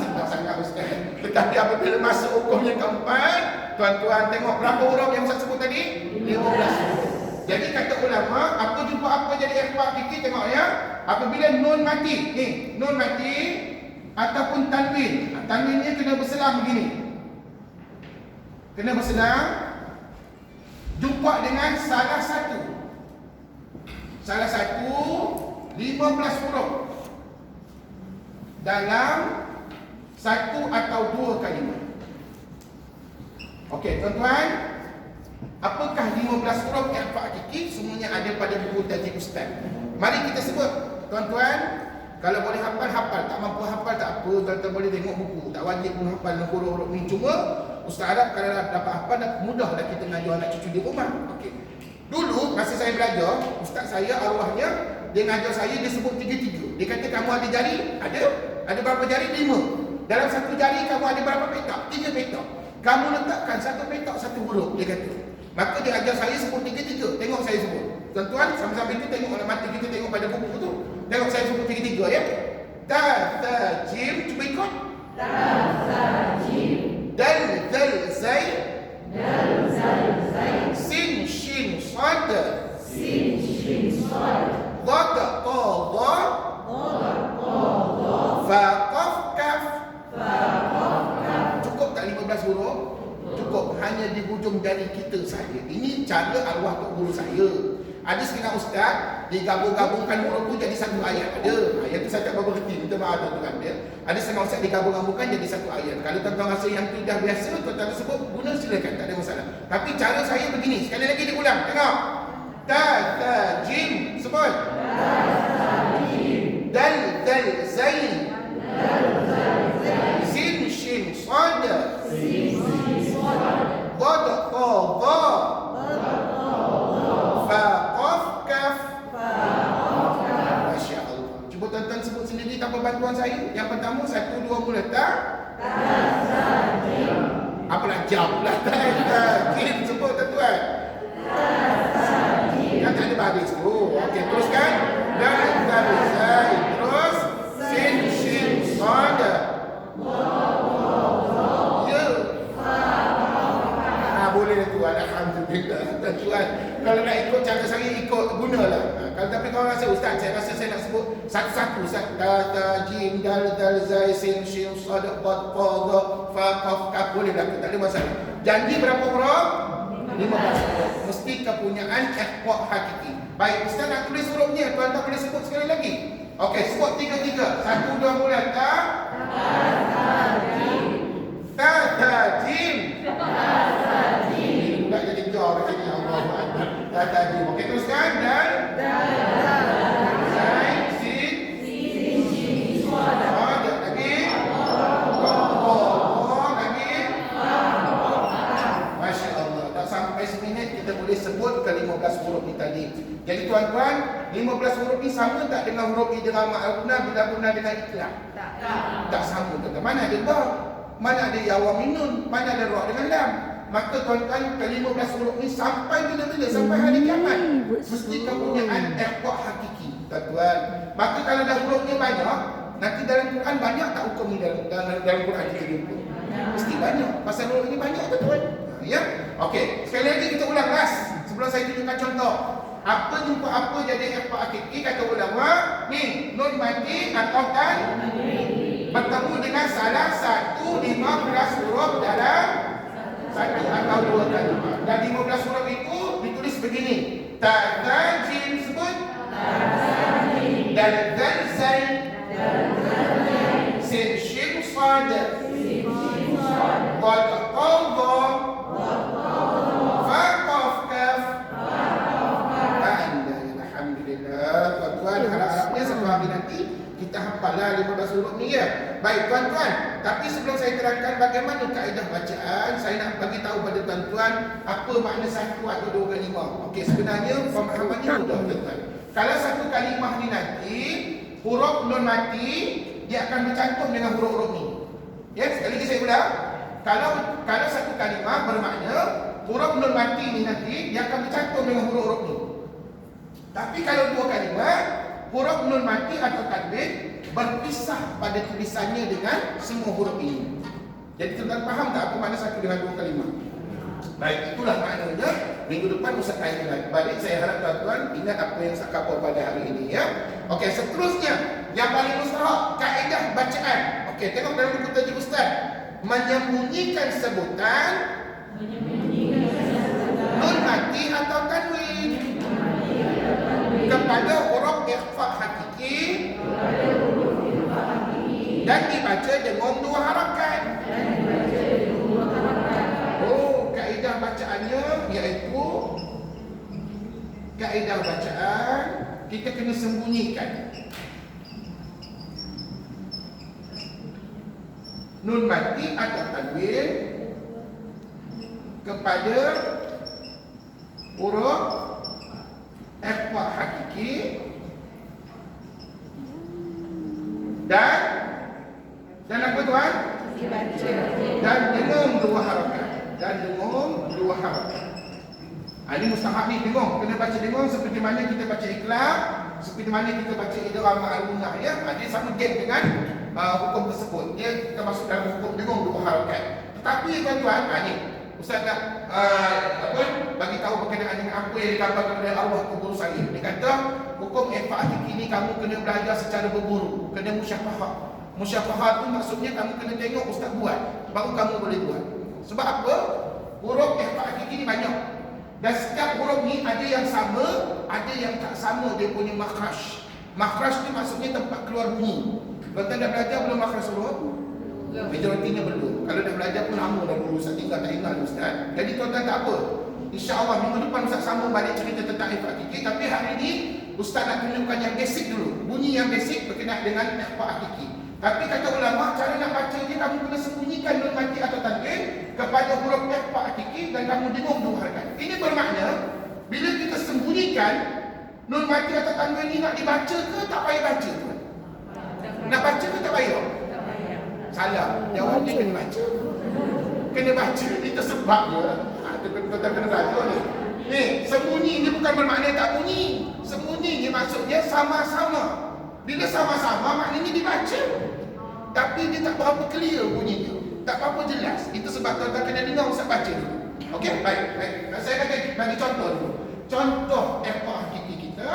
Speaker 1: Senang sangat ustaz. Tetapi apabila masuk hukum yang keempat, tuan-tuan tengok berapa huruf yang ustaz sebut tadi? 15 huruf. Jadi kata ulama, apa jumpa apa jadi ikhfa hakiki, tengok ya. Apabila nun mati, ni nun mati ataupun tanwin. Tanwinnya kena berselang begini. Kena berselang, jumpa dengan salah satu 15 huruf dalam satu atau dua kalimah. Okey tuan-tuan, apakah 15 huruf yang hakiki? Semuanya ada pada buku tajwid ustaz. Mari kita sebut tuan-tuan. Kalau boleh hafal, tak mampu hafal tak apa, tuan-tuan boleh tengok buku. Tak wajib pun hafal huruf-huruf ni. Cuma ustaz harap kalau dapat hafal, mudahlah kita ngajar anak cucu di rumah. Okey. Dulu masa saya belajar, ustaz saya arwahnya dia ngajar saya, dia sebut 3-3. Dia kata kamu ada jari? Ada berapa jari? 5. Dalam satu jari kamu ada berapa petak? 3 petak. Kamu letakkan satu petak satu huruf, dia kata. Maka dia ajar saya sebut 3-3. Tengok saya sebut. Tuan-tuan, sama-sama itu tengok mata kita tengok pada buku tu. Tengok saya sebut 3-3 ya. Ta, ta, jim. Cuba ikut. Ta, ta, jim. Dal, dal, zai. Dal, zal, zai. Sin, shin, sad. Sin, shin, sad. Dha, ta, dha. Dha, ta, dha. Fa, qaf, kaf. Fa, qaf, kaf. Cukup tak 15 huruf? Cukup. Hanya di hujung jari kita saja. Ini cara arwah tok guru saya. Ada setengah ustaz digabung-gabungkan huruf tu jadi satu ayat. Ayat tu saya tak berhenti, minta maaf tuan-tuan dia. Ada setengah ustaz digabung-gabungkan jadi satu ayat. Kalau tuan-tuan rasa yang tu dah biasa, tuan-tuan sebut, guna silakan, tak ada masalah. Tapi cara saya begini, sekali lagi diulang. Tengok. Ta, ta, jim. Sebut. Ta, ta, jim. Dal, dal, zain. Dal, dal, zain. Sin, shin, sad. Sin, shin, sad. Dha, ta, dha. Fa, qaf, kaf. Masya Allah. Cuba tuan-tuan sebut sendiri tanpa bantuan saya. Yang pertama, 1, 2 mula. Ta, ta, jim. Apalah jam pula. Ta, ta, jim. Sebut tuan-tuan. Ta, ta, jim. Kan tak ada baris tu. Okey, teruskan. Dal, dal, zai. Terus. Sin, shin, sad. Boleh tu, alhamdulillah. Tuan-tuan, kalau nak ikut cara saya, ikut, gunalah. Kalau tapi kalau rasa ustaz, saya rasa saya nak sebut satu-satu ustaz. Ta, ta, jim, dal, dal, zai, sin, shin, sad, dha, ta, dha, fa, qaf, kaf. Boleh berlaku, tak ada masalah. Janji berapa huruf? 15 huruf. Mesti kepunyaan ikhfa hakiki. Baik, ustaz nak tulis hurufnya, tuan-tuan boleh sebut sekali lagi. Okey, sebut 3-3. 1, 2 mula. Ta, ta, jim. Ta, ta, jim. Tak jadi jawab jadi Allah tadi. Okey teruskan dan zai sin tuan-tuan, 15 huruf ni sama tak dengan huruf idgham ma'rufna bila guna dengan ikhlas? Tak sama tuan-tuan. Mana ada ba? Mana ada ya wa minun? Mana ada ra dengan lam? Maka tuan-tuan, ke-15 huruf ni sampai bila-bila? Sampai hari kiamat. Mesti kepunyaan ikhfa hakiki, tuan-tuan. Maka kalau dah hurufnya banyak, nanti dalam Quran banyak tak hukum ni dalam Quran kita jumpa? Mesti banyak. Pasal huruf ni banyak, tuan-tuan. Ya? Okey, sekali lagi kita ulang kelas. Sebelum saya tunjukkan contoh. Apa jumpa apa jadi ikhfa hakiki, kata ulama, ni nun mati atau kan bertemu dengan salah satu 15 huruf dalam satu atau dua kalimah. Dan 15 huruf itu ditulis begini. Tazajin sebut. Dan zain. Sin shin sad. Qad qadha. Fa qaf kaf. Alhamdulillah. Tuan-tuan, harap-harapnya satu hari nanti kita hafallah 15 huruf ni ya. Baik tuan-tuan, tapi sebelum saya terangkan bagaimana kaedah bacaan, saya nak bagi tahu pada tuan-tuan apa makna satu atau dua kalimah. Okey, sebenarnya pemahaman ini mudah tuan-tuan. Kalau satu kalimah ni nanti huruf nun mati dia akan bercantum dengan huruf-huruf ni. Ya, sekali lagi saya ulang. Kalau satu kalimah bermakna huruf nun mati ni nanti dia akan bercantum dengan huruf-huruf ni. Tapi kalau dua kalimah, huruf nun mati atau tanwin berpisah pada tulisannya dengan semua huruf ini. Jadi tuan-tuan faham tak apa makna satu dengan dua kalimah? Baik, itulah maknanya. Minggu depan Ustaz tanya lagi balik. Saya harap tuan-tuan ingat apa yang saya cover pada hari ini ya. Okey, seterusnya yang paling mustahak, kaedah bacaan. Okey, tengok dalam buku tajuk Ustaz. Menyembunyikan sebutan nun mati atau tanwin kepada huruf ikhfa hakiki dan dibaca dengan dua harakat. Oh, kaedah bacaannya iaitu kaedah bacaan kita kena sembunyikan nun mati atau tanwin kepada huruf ikhfa hakiki dan apa tuan? Dan dengan dua harakat. Ini mustahab ni, dengung. Kena baca dengung seperti mana kita baca ikhlas, seperti mana kita baca idgham ma'rufna ya. Dia sama game dengan hukum tersebut. Dia termasuk dalam hukum dengung dua harakat. Tetapi tuan-tuan, ni Ustaz nak bagi tahu berkenaan dengan apa yang digambarkan oleh arwah kubur saya. Dia kata hukum ikhfa hakiki ni kamu kena belajar secara berguru, kena musyafahah. Musyafahah tu maksudnya kamu kena tengok ustaz buat, baru kamu boleh buat. Sebab apa? Huruf ikhfa hakiki ni banyak. Dan setiap huruf ni ada yang sama, ada yang tak sama dia punya makhraj. Makhraj ni maksudnya tempat keluar bunyi. Tuan-tuan dah belajar belum makhraj huruf? Majoritinya belum. Kalau dah belajar pun lama dah dulu, Ustaz tinggal tak ingat Ustaz. Jadi tuan-tuan tak apa. InsyaAllah minggu depan Ustaz sambung balik cerita tentang ikhfa hakiki. Tapi hari ini Ustaz nak tunjukkan yang basic dulu. Bunyi yang basic berkenaan dengan ikhfa hakiki. Tapi kata ulama, cara nak baca ni kamu kena sembunyikan nun mati atau tanwin kepada huruf ikhfa hakiki dan kamu dengung dua harakat. Ini bermakna bila kita sembunyikan nun mati atau tanwin ni nak dibaca ke tak payah baca tuan? Nak baca ke tak payah? Salah. Jawabnya kena baca. Kena baca. Itu sebabnya kita kena baca ni. Ni, sembunyi ni bukan bermakna tak bunyi. Sembunyi ni maksudnya sama-sama. Bila sama-sama maknanya dibaca. Tapi dia tak berapa clear bunyinya. Tak berapa jelas. Itu sebab tuan-tuan kena dengar Ustaz baca dulu. Okey, baik. Saya bagi contoh dulu. Contoh ikhfa hakiki kita.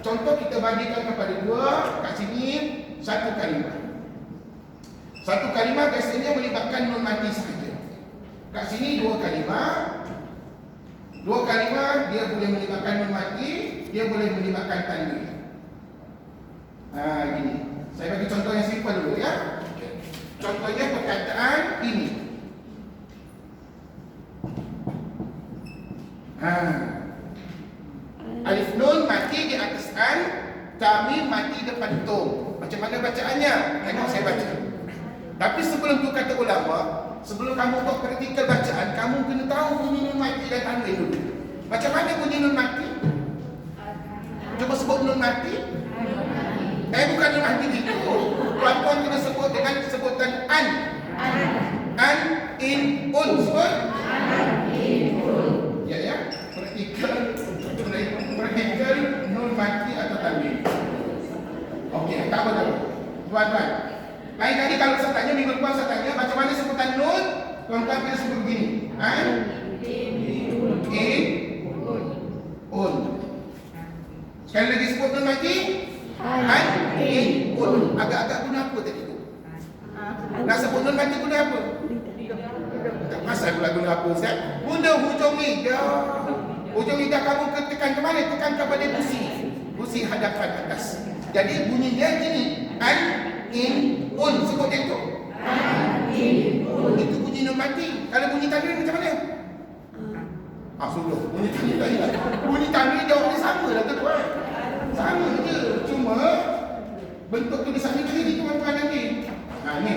Speaker 1: Contoh kita bagikan kepada dua. Kat sini satu kalimah. Satu kalimah biasanya melibatkan nun mati sahaja. Kat sini dua kalimah. Dua kalimah dia boleh melibatkan nun mati, dia boleh melibatkan tanwin. Gini. Saya bagi contoh yang simple dulu ya. Okay. Contohnya perkataan ini. Alif nun mati di atas an, kami mati depan tum. Macam mana bacaannya? Tengok saya baca. Tapi sebelum tu kata ulama, sebelum kamu buat praktikal bacaan, kamu kena tahu bunyi nun mati dan tanwin dulu. Macam mana bunyi nun mati? Cuba sebut nun mati. Bukan nun mati gitu. Tuan-tuan kena sebut dengan sebutan an. An, in, un. Sebut. Ya. Perhatikan nun mati atau tanwin. Okey, tak apa. Tuan-tuan. Lain kali kalau saya tanya, minggu depan saya tanya macam mana sebutan nun, tuan-tuan kena sebut begini. An, in, un. Sekali lagi sebut nun mati. An, in, un. Agak-agak guna apa tadi tu? Nak sebut nun mati guna apa? Tak pasal pula guna apa, Ustaz? Guna hujung lidah. Hujung lidah kamu tekan ke mana? Tekan kepada gusi. Gusi hadapan atas. Jadi bunyinya gini. An, in, un. Sebut yang tu. An, in, un. Itu bunyi nun mati. Kalau bunyi tanwin macam mana? Sudah. Bunyi tanwin tak hilang. Bunyi tanwin jawabnya sama lah tuan-tuan. Sama je. Cuma bentuk tulisannya begini tuan-tuan nanti. Ni.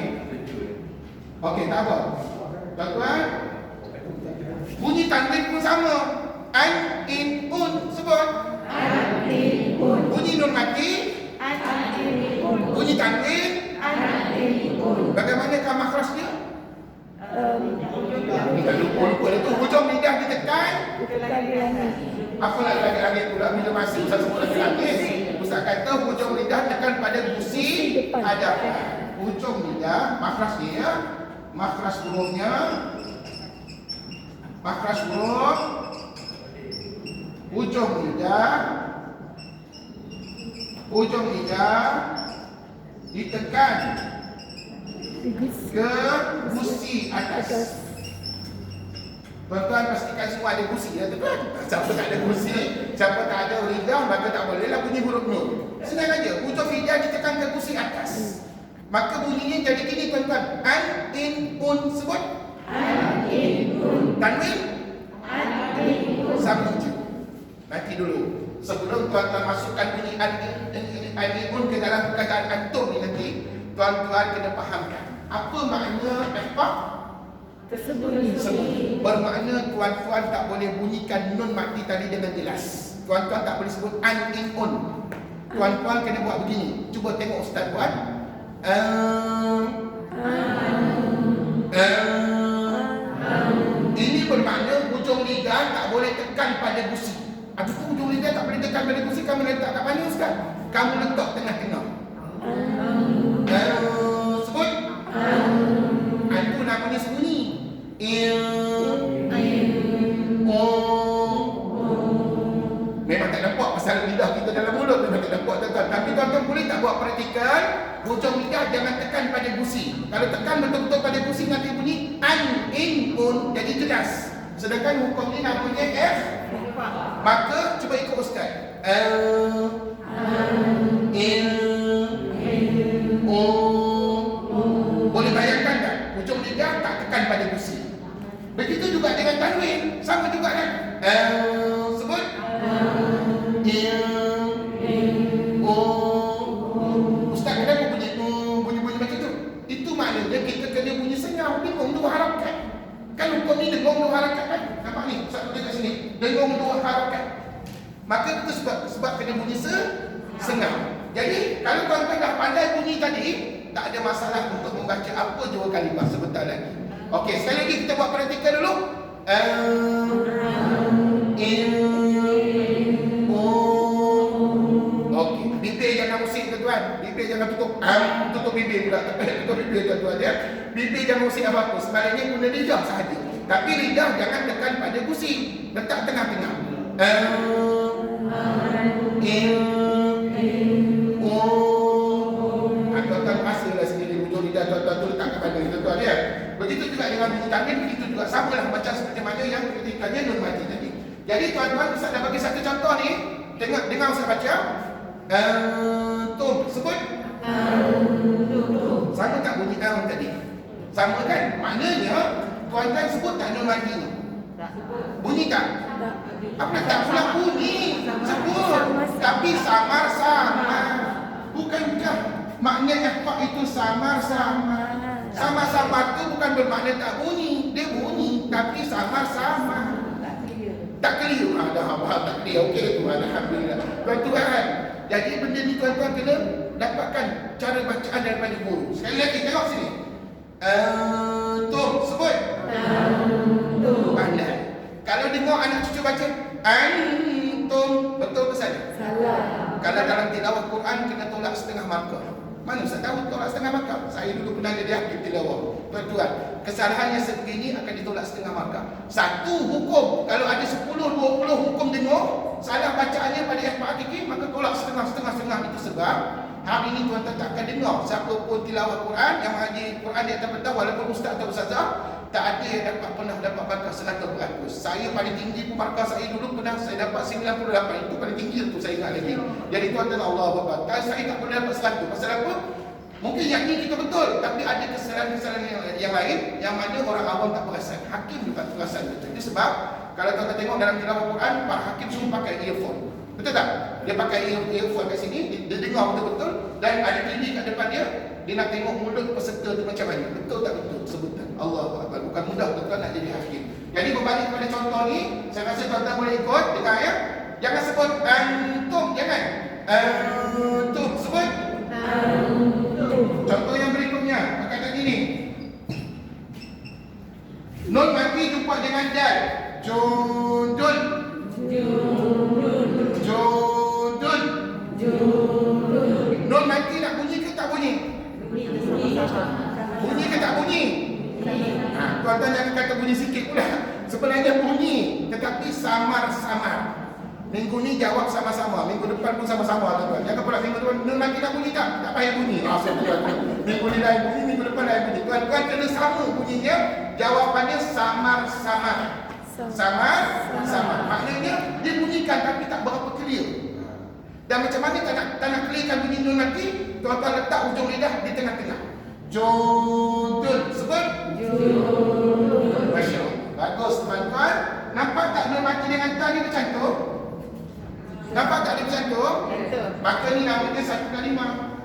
Speaker 1: Okey, tak apa. Tuan-tuan, bunyi tanwin pun sama. An, in, un. Sebut. An, in, un. Bunyi nun mati. An, in, un. Bunyi tanwin. An, in, un. Bagaimanakah makhrajnya? Kita lupa itu. Hujung lidah ditekan. Apa lagi pula bila masih Ustaz sebut lagi. Ustaz kata hujung lidah tekan pada gusi hadapan. Hujung lidah, makhraj dia, makhraj hurufnya, makhraj huruf, hujung lidah ditekan ke gusi atas. Tuan-tuan pastikan semua ada gusi ya tuan. Siapa tak ada gusi, siapa tak ada lidah, maka tak bolehlah bunyi huruf nun. Senang aja, hujung lidah ditekan ke gusi atas. Maka bunyinya jadi gini tuan-tuan. An, in, un. Sebut. An, in, un. Tanwin. An, in, un. Sama je. Nanti dulu. Sebelum tuan-tuan masukkan bunyi an, in, un ke dalam perkataan antum ni nanti, tuan-tuan kena fahamkan. Apa makna ihfaz tersebut? Bermakna tuan-tuan tak boleh bunyikan nun mati tadi dengan jelas. Tuan-tuan tak boleh sebut an, in, un. Tuan-tuan kena buat begini. Cuba tengok ustaz buat. Ini bermakna hujung lidah tak boleh tekan pada gusi. Apa tu hujung lidah tak boleh tekan pada gusi? Kamu letak kat mana ustaz? Kamu letak tengah-tengah. Sebut. Itu namanya sembunyi. Memang tak nampak pasal lidah kita dalam mulut. Memang tak nampak tuan-tuan. Tapi tuan-tuan boleh tak buat praktikal. Hujung lidah jangan tekan pada gusi. Kalau tekan betul-betul pada gusi nanti bunyi an, in, un. Jadi jelas. Sedangkan hukum ni namanya F. Maka cuba ikut ustaz. In, un. Boleh bayangkan tak? Hujung lidah tak tekan pada gusi. Begitu juga dengan tanwin. Sama juga kan? Sebut. Ustaz kenapa bunyi-bunyi macam tu? Itu maknanya kita kena bunyi senyap. Dengung dua harakat. Kan hukum ni dengung dua harakat kan? Nampak ni? Ustaz tulis kat sini. Dengung dua harakat. Maka itu sebab kena bunyi senyap. Jadi kalau tuan-tuan dah pandai bunyi tadi, tak ada masalah untuk membaca apa jua kalimah sebentar lagi. Okey, sekali lagi kita buat praktikal dulu. Okey, bibir jangan usik tuan-tuan. Bibir jangan tutup. Tutup bibir pula. Tutup bibir tuan-tuan ya. Bibir jangan usik apa-apa. Sebaliknya guna lidah sahaja. Tapi lidah jangan tekan pada gusi. Letak tengah-tengah. Tuan-tuan rasalah sendiri hujung lidah tuan-tuan tu letak kepada tuan-tuan ya. Begitu juga dengan bunyi tanwin, begitu juga samalah macam seperti mana yang ketikanya nun mati tadi. Jadi tuan-tuan Ustaz dah bagi satu contoh ni. Dengar Ustaz baca. Tum sebut. Sama tak bunyi tadi? Sama kan? Maknanya tuan-tuan sebut tak nun mati ni? Bunyi tak? Apa tak pula bunyi? Sebut. Tapi samar-samar. Bukankah makna ihfaz itu samar-samar? Samar-samar itu bukan bermakna tak bunyi. Dia bunyi tapi samar-samar. Tak keliru. Dah faham tak keliru. Okey tu. Alhamdulillah. Tuan-tuan. Jadi benda ni tuan-tuan kena dapatkan cara bacaan daripada guru. Sekali lagi tengok sini. Antum sebut. Antum. Pandai. Kalau dengar anak cucu baca antum, betul ke salah?
Speaker 2: Salah.
Speaker 1: Kalau dalam tilawah Quran kena tolak setengah markah. Mana Ustaz tahu tolak setengah markah? Saya dulu pernah jadi hakim tilawah. Tuan-tuan, kesalahan yang sebegini akan ditolak setengah markah. Satu hukum, kalau ada 10, 20 hukum dengar, salah bacaannya pada yang hakiki, maka tolak setengah. Itu sebab hari ini tuan-tuan tak akan dengar siapa pun tilawah Quran yang mengaji Quran di atas petang, walaupun ustaz atau ustazah, tak ada yang pernah dapat markah 100%. Saya paling tinggi pun markah saya dulu pernah saya dapat 98. Itu paling tinggi tu saya ingat lagi. Jadi tuan-tuan, Allah Akbar. Kalau saya tak pernah dapat 100. Pasal apa? Mungkin yang ini kita betul, tapi ada kesalahan-kesalahan yang lain yang mana orang awam tak perasan. Hakim juga tak perasan betul. Itu sebab kalau tuan-tuan tengok dalam tilawah Quran, para hakim semua pakai earphone. Betul tak? Dia pakai earphone kat sini, dia dengar betul-betul, dan ada TV kat depan dia, dia nak tengok mulut peserta tu macam mana. Betul tak betul sebutan? Allahu Akbar. Bukan mudah tuan-tuan nak jadi hakim. Jadi berbalik kepada contoh ni, saya rasa tuan-tuan boleh ikut, dengar ya. Jangan sebut antum, jangan. Antum sebut antum. Contoh yang berikutnya, kata gini. Nun mati jumpa dengan dal. Jundul. Jundul. Nun mati nak bunyi ke tak bunyi? Bunyi ke tak bunyi? Tuan-tuan jangan kata bunyi sikit pula. Sebenarnya bunyi, tetapi samar-samar. Minggu ni jawab sama-sama, minggu depan pun sama-sama tuan-tuan. Jangan pula minggu depan nun mati nak bunyi tak? Tak payah bunyi. Minggu ni lain bunyi, minggu depan lain bunyi. Tuan-tuan kena sama bunyinya, jawapannya samar-samar. Samar-samar. Maknanya dia bunyikan tapi tak berapa clear. Dan macam mana tak nak clearkan bunyi nun mati? Tuan-tuan letak ujung lidah di tengah-tengah. Jundul. Sebut jundul. Masya Allah. Bagus tuan-tuan. Nampak tak nun mati dengan ta ni bercantum? Nampak tak dia bercantum? Maka ni namanya satu kalimah.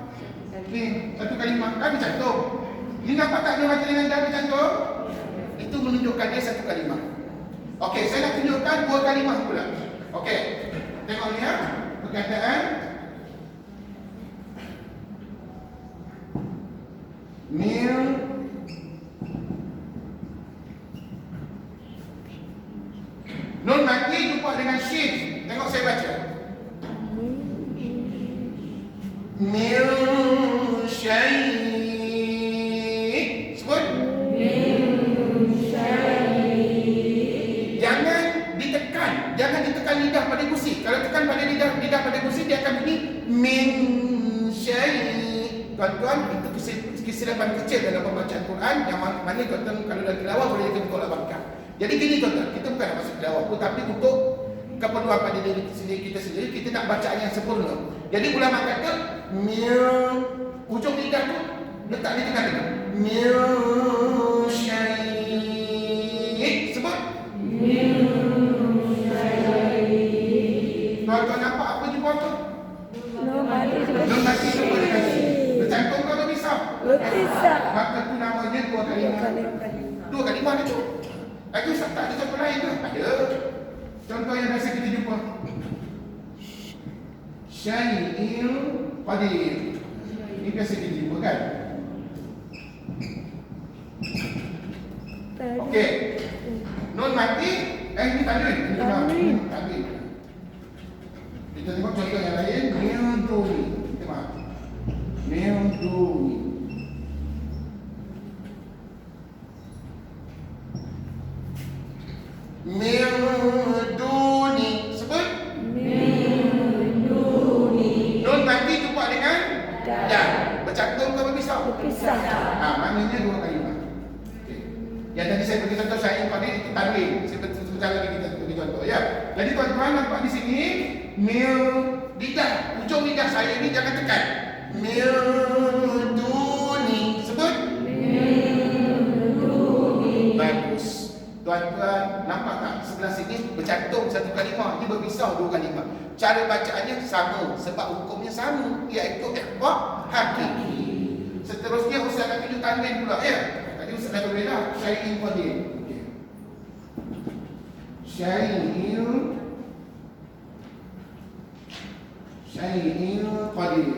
Speaker 1: Ni satu kalimah. Kan bercantum. Ni nampak tak nun mati dengan ta bercantum? Itu menunjukkan dia satu kalimah. Okey, saya nak tunjukkan dua kalimah pula. Okey. Tengok ni ya. Perkataan mil nun mati jumpa dengan shin. Tengok saya baca. Mil syai. Sebut. Mil syai. Jangan ditekan lidah pada gusi. Kalau tekan pada lidah pada gusi, dia akan bunyi min syai. Tuan-tuan, itu kesilapan kecil dalam pembacaan Quran yang mana tuan-tuan kalau dalam tilawah boleh kena tolak barakah. Jadi gini tuan-tuan, kita bukan nak masuk tilawah pun, tapi untuk keperluan pada diri kita sendiri, kita nak bacaan yang sempurna. Jadi ulama kata mil, ujung lidah tu letak di tengah-tengah. Mil syai. Sebut mil syai. Tuan-tuan nampak apa jumpa tu? Nun mati jumpa dengan syai. Bercantum kau tak bisa?
Speaker 2: Bisa.
Speaker 1: Maka tu namanya dua kalimah. Dua kalimah dia tu. Lagi Ustaz tak ada contoh lain ke? Ada. Contoh yang biasa kita jumpa. Syai'il qadir. Ini biasa kita jumpa kan? Okey. Nun mati. Ini tanwin. Tanwin. Kita tengok contoh yang lain. Mi'uduni. Tengok. Mi'uduni. Mi'uduni. Sebut. Mi'uduni. Nun mati jumpa dengan dan. Bercantum ke berpisah?
Speaker 2: Berpisah.
Speaker 1: Maknanya dua kalimah. Okey. Yang tadi saya bagi contoh syai'il qadir itu tanwin. Saya sebentar lagi kita bagi contoh ya. Jadi tuan-tuan nampak di sini mil lidah, ujung lidah saya ini jangan tekan. Mi'uduni. Sebut. Mi'uduni. Bagus. Tuan-tuan nampak tak sebelah sini bercantum satu kalimah, ini berpisah dua kalimah. Cara bacaannya sama sebab hukumnya sama, iaitu ikhfa hakiki. Seterusnya Ustaz nak tunjuk tanwin pula ya. Tadi Ustaz dah boleh dah syai'il qadir. syai'in qadir.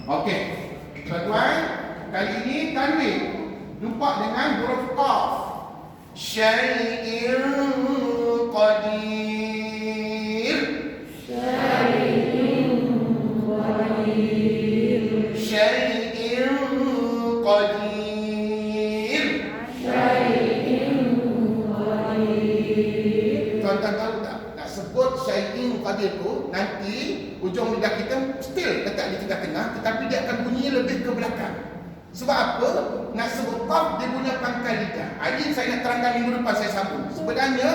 Speaker 1: Okey. Tuan-tuan, kali ini tanwin jumpa dengan huruf qaf. Syai'in qadir. Syai'in qadir. Syai'in qadir. Syai'in qadir. Tuan-tuan tahu tak? Nak sebut syai'in qadir tu, nanti ujung lidah kita still letak di tengah-tengah, tetapi dia akan bunyi lebih ke belakang. Sebab apa? Nak sebut qaf dia punya pangkal lidah. Ini saya nak terangkan minggu depan saya sambung. Sebenarnya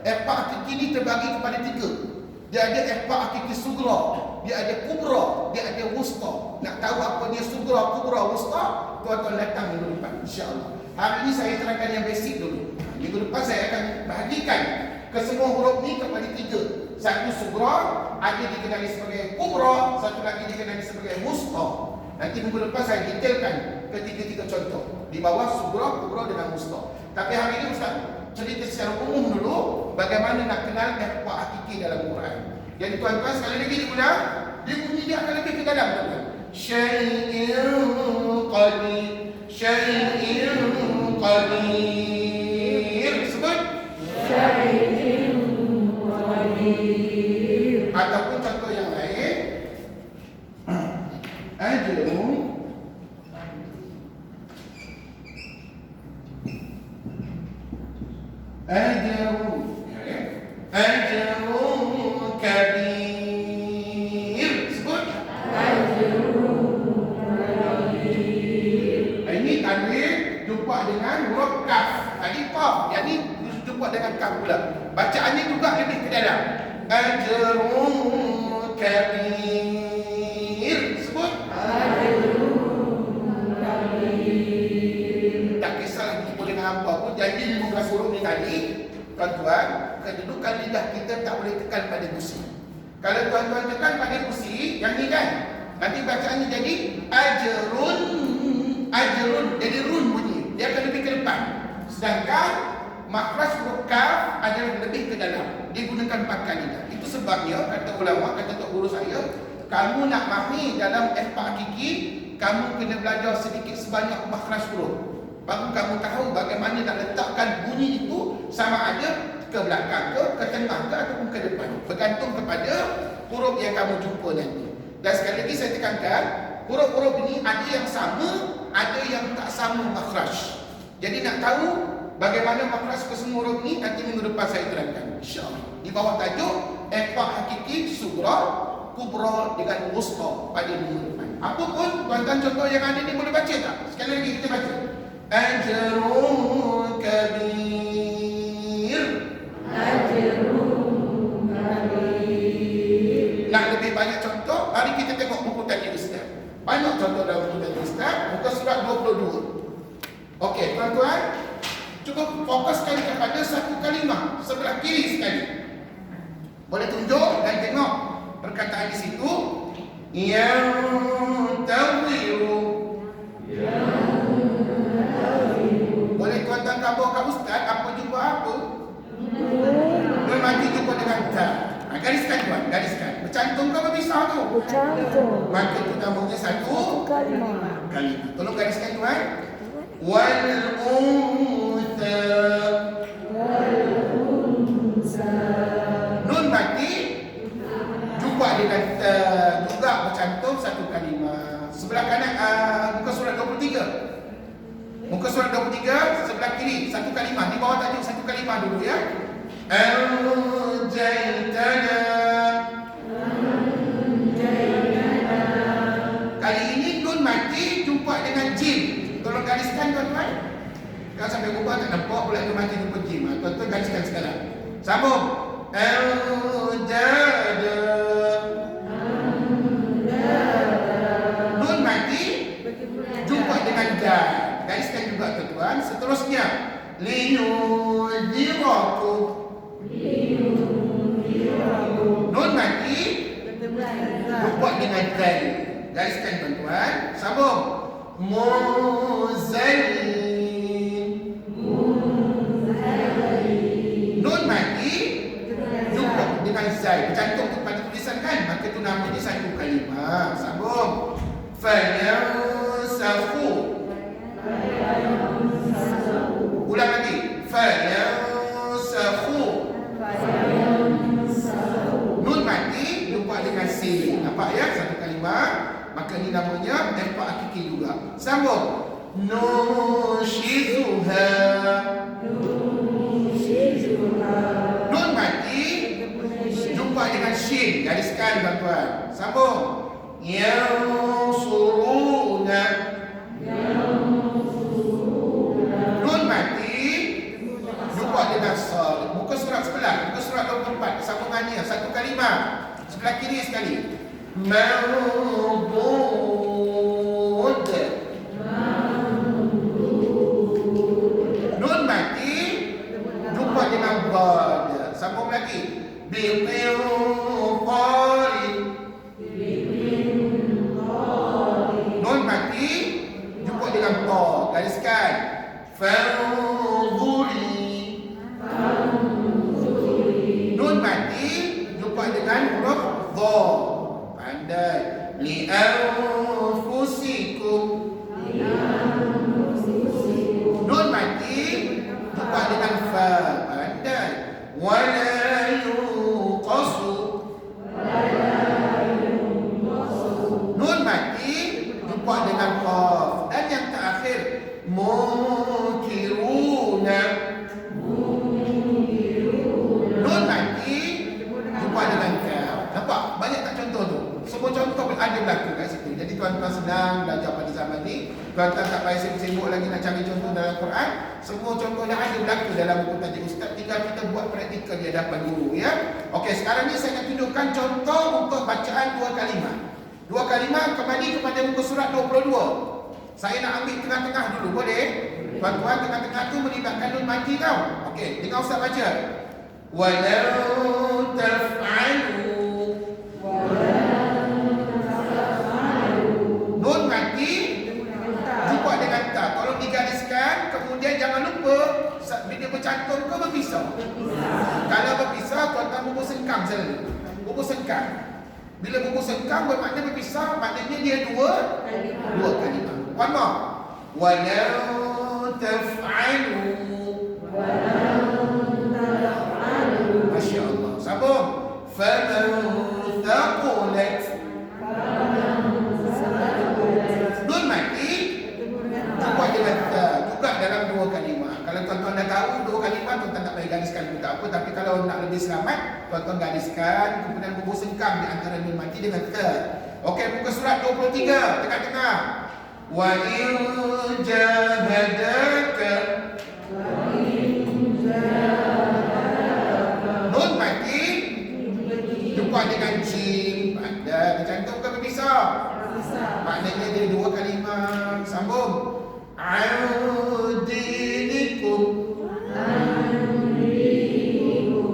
Speaker 1: ihfa hakiki ni terbagi kepada 3. Dia ada ihfa hakiki sugra, dia ada kubra, dia ada wusta. Nak tahu apa dia sugra, kubra, wusta? Tuan-tuan datang minggu depan insya-Allah. Hari ini saya terangkan yang basic dulu. Minggu depan saya akan bahagikan kesemua huruf ni kepada 3. Satu sugra, ada dikenali sebagai kubra, satu lagi dikenali sebagai wusta. Nanti minggu depan saya detailkan ketiga-tiga contoh di bawah sugra, kubra dengan wusta. Tapi hari ini Ustaz cerita secara umum dulu bagaimana nak kenal ihfa hakiki dalam Quran. Jadi tuan-tuan sekali lagi diulang, dia bunyi dia akan lebih ke dalam tuan-tuan. Syai'in qadir, syai'in qadir. Sebut syai'in qadir. Ataupun contoh yang lain, ajrun kabir. Sebut ajrun kabir. Ini tanwin jumpa dengan huruf kaf. Tadi qaf, yang ni jumpa dengan kaf pula. Bacaannya juga lebih ke dalam. Ajrun kabir. Sebut ajrun kabir. Tak kisah jumpa dengan apa pun, jadi 15 huruf ni tadi, tuan-tuan, kedudukan lidah kita tak boleh tekan pada gusi. Kalau tuan-tuan tekan pada gusi, yang ni kan, nanti bacaannya jadi ajrun, ajrun, jadi run bunyi. Dia akan lebih ke depan. Sedangkan makhraj huruf kaf adalah lebih ke dalam. Dia gunakan pangkal lidah. Itu sebabnya kata ulama, kata tok guru saya, kamu nak mahir dalam ihfa hakiki, kamu kena belajar sedikit sebanyak makhraj huruf. Baru kamu tahu bagaimana nak letakkan bunyi itu, sama ada ke belakang ke tengah ke ataupun ke depan. Bergantung kepada huruf yang kamu jumpa nanti. Dan sekali lagi saya tekankan, huruf-huruf ini ada yang sama, ada yang tak sama makhraj. Jadi nak tahu bagaimana makhraj ke semua huruf ini, nanti minggu depan saya terangkan insya-Allah. Di bawah tajuk ihfa hakiki sugra, kubra dengan wusta pada minggu depan. Apa pun tuan-tuan contoh yang ada ni boleh baca tak? Sekali lagi kita baca. Ajrun kabir. Ajrun kabir. Nak lebih banyak contoh, mari kita tengok buku tajwid Ustaz. Banyak contoh dalam buku tajwid Ustaz, muka surat 22. Okey, tuan-tuan, cuba fokuskan kepada satu kalimah sebelah kiri sekali. Boleh tunjuk dan tengok perkataan di situ. Yang tawiru. Boleh tuan-tuan kabur kat Ustaz, apa jumpa apa? Dia mati jumpa dengan ta. Gariskan tuan, gariskan. Bercantum ke berpisah tu?
Speaker 2: Bercantum.
Speaker 1: Maka itu namanya satu
Speaker 2: kalimah.
Speaker 1: Tolong gariskan tuan. Wal untha. Nun mati jumpa dengan ta, juga bercantum satu kalimah. Sebelah kanan muka surat 23. Muka surat 23 sebelah kiri satu kalimah. Di bawah tajuk satu kalimah dulu ya. Anjaytana. Kali ini nun mati jumpa dengan jim. Tolong gariskan tuan-tuan. Kalau sampai ubah tak nampak pula nun mati jumpa jim. Tuan-tuan gariskan sekarang. Sambung. Anjada. Nun mati jumpa dengan dal. Gariskan juga tuan-tuan. Seterusnya liyudhirakum. Nun mati jumpa dengan dal. Gariskan tuan-tuan. Sambung. Muzallin. zai. Bercantum pada tulisan kan? Maka tu namanya satu kalimah. Sambung. Fayansakhu. Ulang lagi. Fayansakhu. Nun mati jumpa dengan sin. Nampak ya? Satu kalimah. Maka ni namanya tempat hakiki juga. Sambung. Nushizuha. Nun mati jumpa dengan shin. Gariskan tuan-tuan. Sambung. Yansuruna. Nun mati jumpa dengan sad. Muka surat sebelah. Muka surat 24. Sambungannya satu kalimah. Sebelah kiri sekali. Mawdud. Nun mati jumpa dengan bad. Sambung lagi. Biqinqari. Nun mati jumpa dengan ta. Gariskan. Fanzuri. Nun mati jumpa dengan huruf dha. Pandai. Li'anfusikum. Nun mati jumpa dengan fa. Pandai. Wala yuqasu. Nun mati jumpa dengan qaf. Dan yang terakhir munkiruna. Nun mati jumpa dengan kaf. Nampak? Banyak tak contoh tu? Semua contoh ada berlaku kat situ. Jadi tuan-tuan senang belajar pada zaman ni. Tuan-tuan tak payah sibuk-sibuk lagi nak cari contoh dalam Quran. Semua contoh yang ada berlaku dalam buku tajuk Ustaz. Tinggal kita buat praktikal di hadapan guru ya. Okey, sekarang ni saya nak tunjukkan contoh untuk bacaan dua kalimah. Dua kalimah kembali kepada muka surat 22. Saya nak ambil tengah-tengah dulu, boleh? Tuan-tuan, tengah-tengah tu melibatkan nun mati tau. Okey, dengar Ustaz baca. Walau taf'alu. Nun mati jumpa dengan ta. Kalau digariskan, kemudian jangan lupa bila bercantum ke berpisah. Kalau berpisah, tuan-tuan bubur sengkang selalu. Bubur sengkang. Bila bubur sengkang bermakna berpisah, maknanya dia dua kalimah. One more. Walau taf'alu. Masya Allah. Sambung. Faman thaqulat. Nun mati jumpa dengan ta juga dalam dua kalimah. Kalau tuan-tuan dah tahu dua kalimah, tuan-tuan tak payah gariskan pun tak apa. Tapi kalau nak lebih selamat, tuan-tuan gariskan kemudian bubur sengkang di antara nun mati dengan ta. Okey, muka surat 23 tengah-tengah. Wa in jahadaka. Nun mati jumpa dengan jim. Ada dicantumkan berpisah. Maknanya dia dua kalimah. Sambung. Audinikum.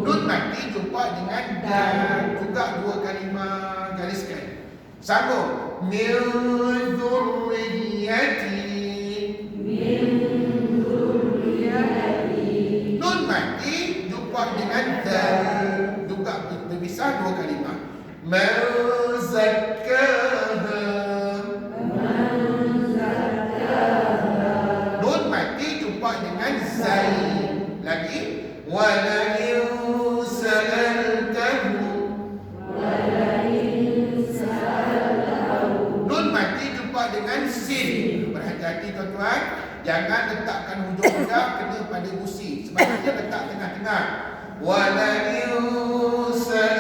Speaker 1: Nun mati jumpa dengan dan. Juga dua kalimah. Gariskan. Sambung. Min dzurriyyati. Nun mati jumpa dengan dan. Juga berpisah dua kalimah. Man zakkaha. Nun mati jumpa dengan zai. Lagi. Wala yusaltahu. Nun mati jumpa dengan sin. Berhati-hati tuan-tuan. Jangan letakkan hujung lidah kena pada gusi. Sebab dia letak tengah-tengah. Wala yusaltum.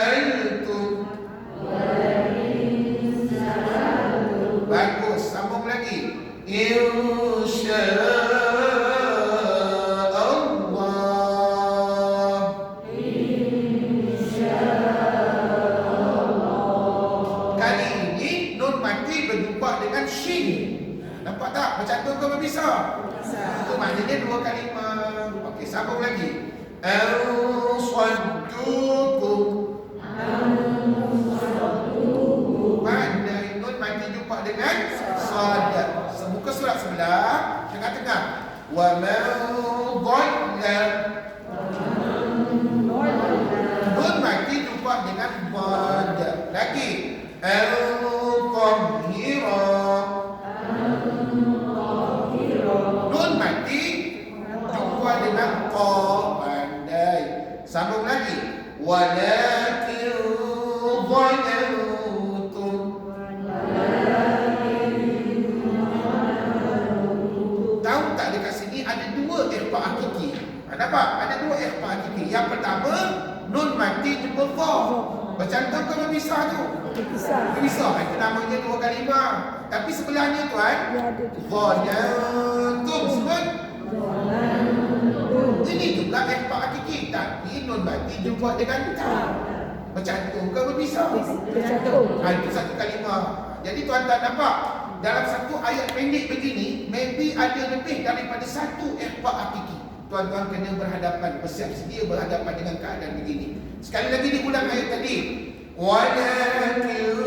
Speaker 1: Bagus, sambung lagi. InsyaAllah. Kali ini nun mati berjumpa dengan shin. Nampak tak? Bercantum ke berpisah? Itu maknanya dua kalimah. Okey, sambung lagi. Ansaddukum. Pandai, nun mati jumpa dengan sad. Muka surat sebelah tengah-tengah. Wa man dhalla. Nun mati jumpa dengan walakin zanantum. Tahu tak dekat sini ada dua ikhfa hakiki. Nampak? Ada dua ikhfa hakiki. Yang pertama, nun mati jumpa fa. Bercantum ke berpisah tu? Berpisah. Itu namanya dua kalimah. Tapi sebelahnya tuan, zanantum sebut. Ini juga ikhfa hakiki. Tapi nun mati jumpa dengan ta. Bercantum ke berpisah? Itu satu kalimah. Jadi tuan-tuan nampak? Dalam satu ayat pendek begini, maybe ada lebih daripada satu ikhfa hakiki. Tuan-tuan kena berhadapan, bersiap sedia berhadapan dengan keadaan begini. Sekali lagi diulang ayat tadi. Walakin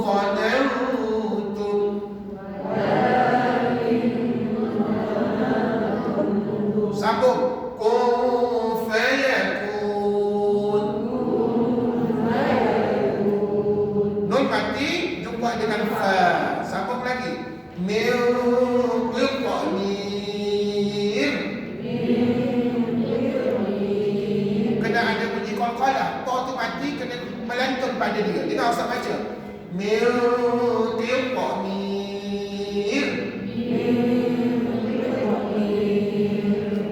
Speaker 1: zanantum. Sambung. Kun fayakun. Nun mati jumpa dengan fa. Sambung lagi. Min qitmir. Kena ada bunyi qalqalah. Ta tu mati kena melantun pada dia. Dengar Ustaz baca. Min qitmir.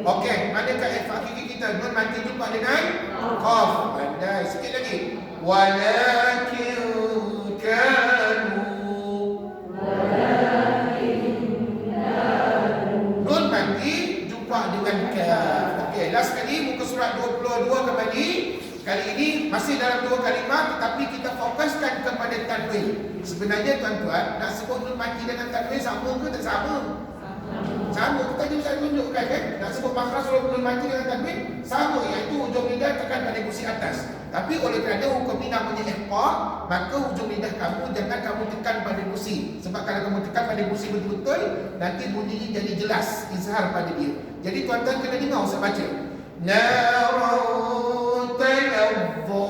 Speaker 1: Okey, manakah ikhfa hakiki kita? Nun mati jumpa dengan qaf. Pandai sikit lagi. Walakin kanu. Nun mati jumpa dengan kaf. Okey, last kali muka surat 22 kembali. Kali ini masih dalam dua kalimah tetapi kita fokuskan kepada tanwin. Sebenarnya tuan-tuan, nak sebut nun mati dengan tanwin sama ke tak sama? Sama. Kita tadi saya tunjukkan kan, nak sebut makhraj nun mati dengan tanwin sama, iaitu hujung lidah tekan pada gusi atas. Tapi oleh kerana hukum ini namanya ikhfa, maka hujung lidah kamu jangan kamu tekan pada gusi. Sebab kalau kamu tekan pada gusi betul-betul, nanti bunyinya jadi jelas, izhar pada dia. Jadi tuan-tuan kena dengar Ustaz baca. Narun talazza.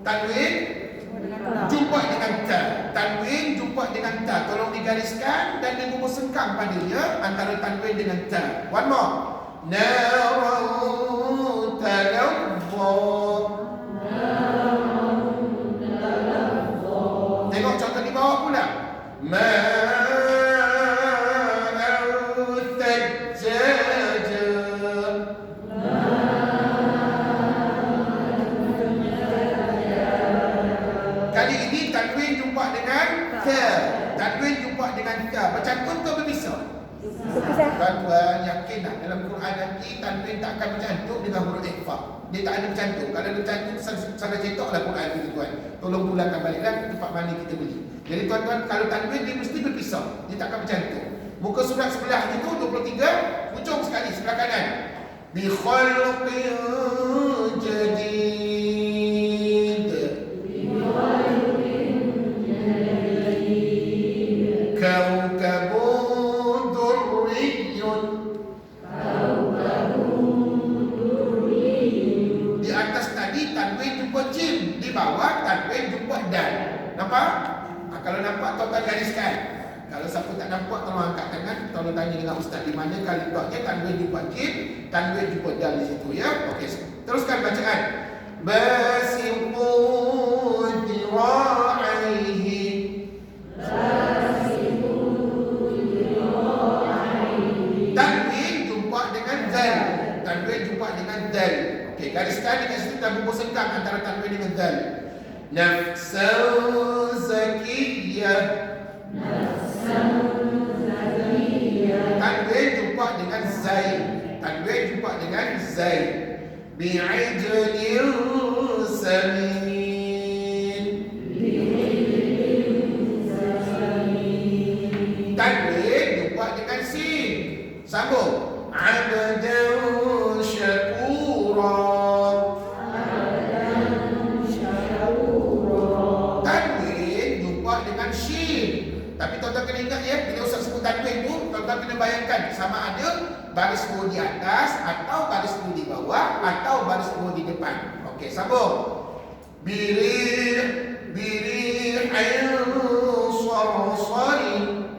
Speaker 1: Tanwin jumpa dengan ta. Tanwin jumpa dengan ta. Tolong digariskan dan dibungkus sengkang padanya antara tanwin dengan ta. One more. Narun talazza. Tengok contoh di bawah pula. Kali ini tanwin jumpa dengan ta. Tanwin jumpa dengan ta. Bercantum ke berpisah? Tuan-tuan yakin tak dalam Quran nanti tanwin tak akan bercantum dengan huruf ikhfa. Dia tak ada bercantum. Kalau ada bercantum salah cetaklah Quran itu tuan. Tolong pulangkan baliklah ke tempat mana kita beli. Jadi tuan-tuan kalau tanwin dia mesti berpisah. Dia tak akan bercantum. Muka surat sebelah itu 23 hujung sekali sebelah kanan. Bi khalqin jadid. Kaukabun durriyun. Di atas tadi tanwin jumpa jim, di bawah tanwin jumpa dal. Nampak? Kalau nampak tuan-tuan gariskan. Kalau siapa tak nampak tolong angkat tangan, tolong tanya dengan ustaz di mana kali tuaknya tanwin jumpa jim, tanwin jumpa dal di situ ya. Okey, teruskan bacaan. Basiqu dira'aihi. Tanwin jumpa dengan dal. Tanwin jumpa dengan dal. Okey, gariskan dengan situ dan bungkus sengkang antara tanwin dengan dal. Nafsan zakiyah. Tanwin jumpa dengan zai. Tanwin jumpa dengan zai. Bi'ajlin samin. Tanwin jumpa dengan sin. Sambung. Abdan syakura. Tapi tuan-tuan kena ingat ya, bila Ustaz sebut tanwin tu, tuan-tuan kena bayangkan sama ada baris dua di atas atau baris dua di bawah atau baris dua di depan. Okey, sambung. Birih ayn sarsarin.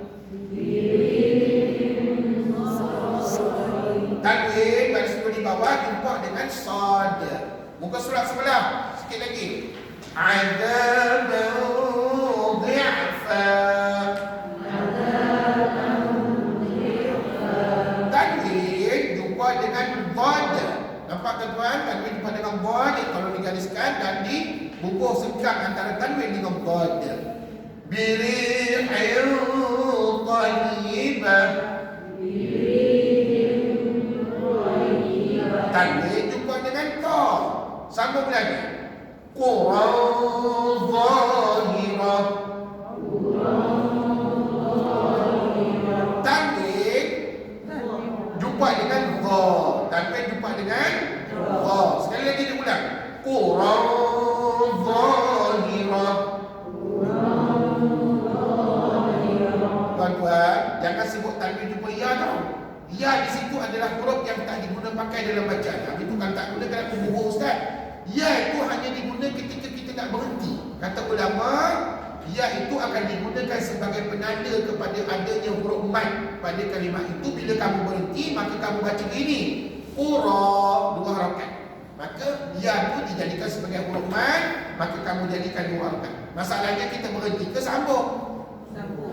Speaker 1: sad. Muka surat sebelah. Sikit lagi. Adaban dhi'fa. Tanwin jumpa dengan dhad. Nampak ke tuan? Tanwin jumpa dengan dhad kalau digariskan dan dibubuh sengkang antara tanwin dengan dhad. Birihin tayyibah. Tanwin jumpa dengan ta. Sambung lagi. Quran zahirah. Tanwin jumpa dengan dha. Tanwin jumpa dengan dha. Sekali lagi diulang. Quran zahirah. Tuan-tuan, jangan sebut tanwin jumpa ya tau. Ya di situ adalah huruf yang tak digunakan pakai dalam bacaan. Tapi itu kan tak guna kerana pembubuh Ustaz. Ya itu hanya digunakan ketika kita nak berhenti. Kata ulama, ya itu akan digunakan sebagai penanda kepada adanya huruf mad pada kalimah itu. Bila kamu berhenti, maka kamu baca gini. Qura, 2 harakat. Maka ya itu dijadikan sebagai huruf mad, maka kamu jadikan 2 harakat. Masalahnya kita berhenti ke sambung?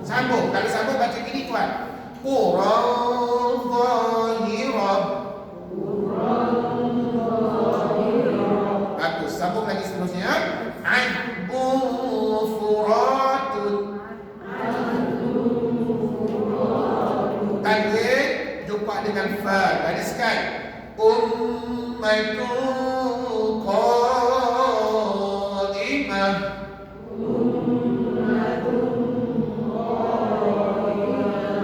Speaker 1: Sambung. Kalau sambung baca gini tuan. Quran zahirah. Bagus. Sambung lagi seterusnya. Adbun suratun. Tanwin jumpa dengan fa. Gariskan. Ummatun qa'imah.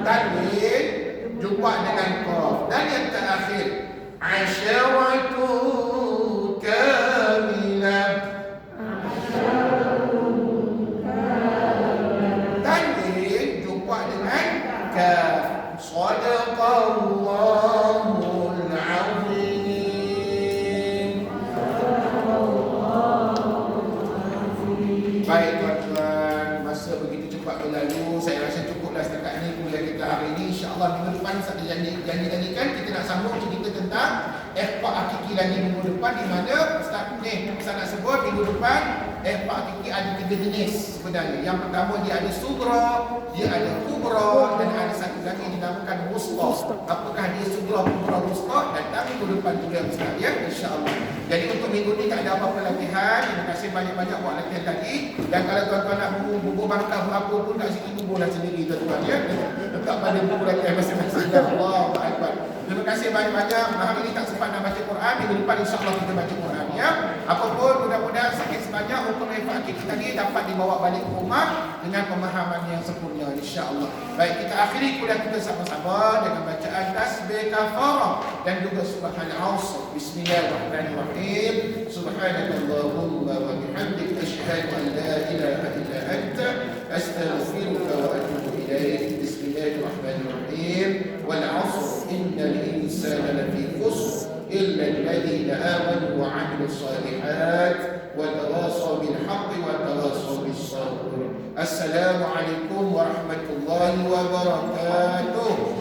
Speaker 1: Tanwin jumpa dengan qaf. Dan yang terakhir, asyaratun kamilah. Tanwin jumpa dengan kaf. Sadaqallahul azim. Baik tuan-tuan, masa begitu cepat berlalu. Saya rasa cukuplah setakat ini kuliah kita hari ini. InsyaAllah minggu depan saya janjikan kita nak sambung cerita tentang ikhfa hakiki lagi minggu depan, di mana Ustaz nak sebut minggu depan ikhfa hakiki ada 3 jenis sebenarnya. Yang pertama dia ada sugra, dia ada kubra, dan ada satu lagi dinamakan wusta. Apakah dia sugra, kubra, wusta? Datang minggu depan juga Ustaz ya, insya-Allah. Jadi untuk minggu ni tak ada apa-apa latihan. Terima kasih banyak-banyak buat latihan tadi. Dan kalau tuan-tuan nak bubuh bangkang apa pun kat sini bubuhlah sendiri tuan-tuan ya. Letak pada buku latihan masing-masing. Allahu akbar. Terima kasih banyak-banyak. Hari ini tak sempat nak baca Quran. Minggu depan insya-Allah kita baca Quran ya. Apapun mudah-mudahan sikit sebanyak hukum ikhfa kita tadi dapat dibawa balik ke rumah dengan pemahaman yang sempurna insya-Allah. Baik, kita akhiri kuliah kita sama-sama dengan bacaan tasbih kafarah dan juga subhanal asr. Bismillahirrahmanirrahim. Subhanakallahumma wa bihamdika asyhadu an la ilaha illa anta astaghfiruka wa atubu ilaik. Bismillahirrahmanirrahim. Wal 'asr innal insana lafi khusr illa alladhina amanu wa 'amilus shalihat wa tawasaw bil haqqi wa tawasaw bis sabr. Assalamualaikum warahmatullahi wabarakatuh.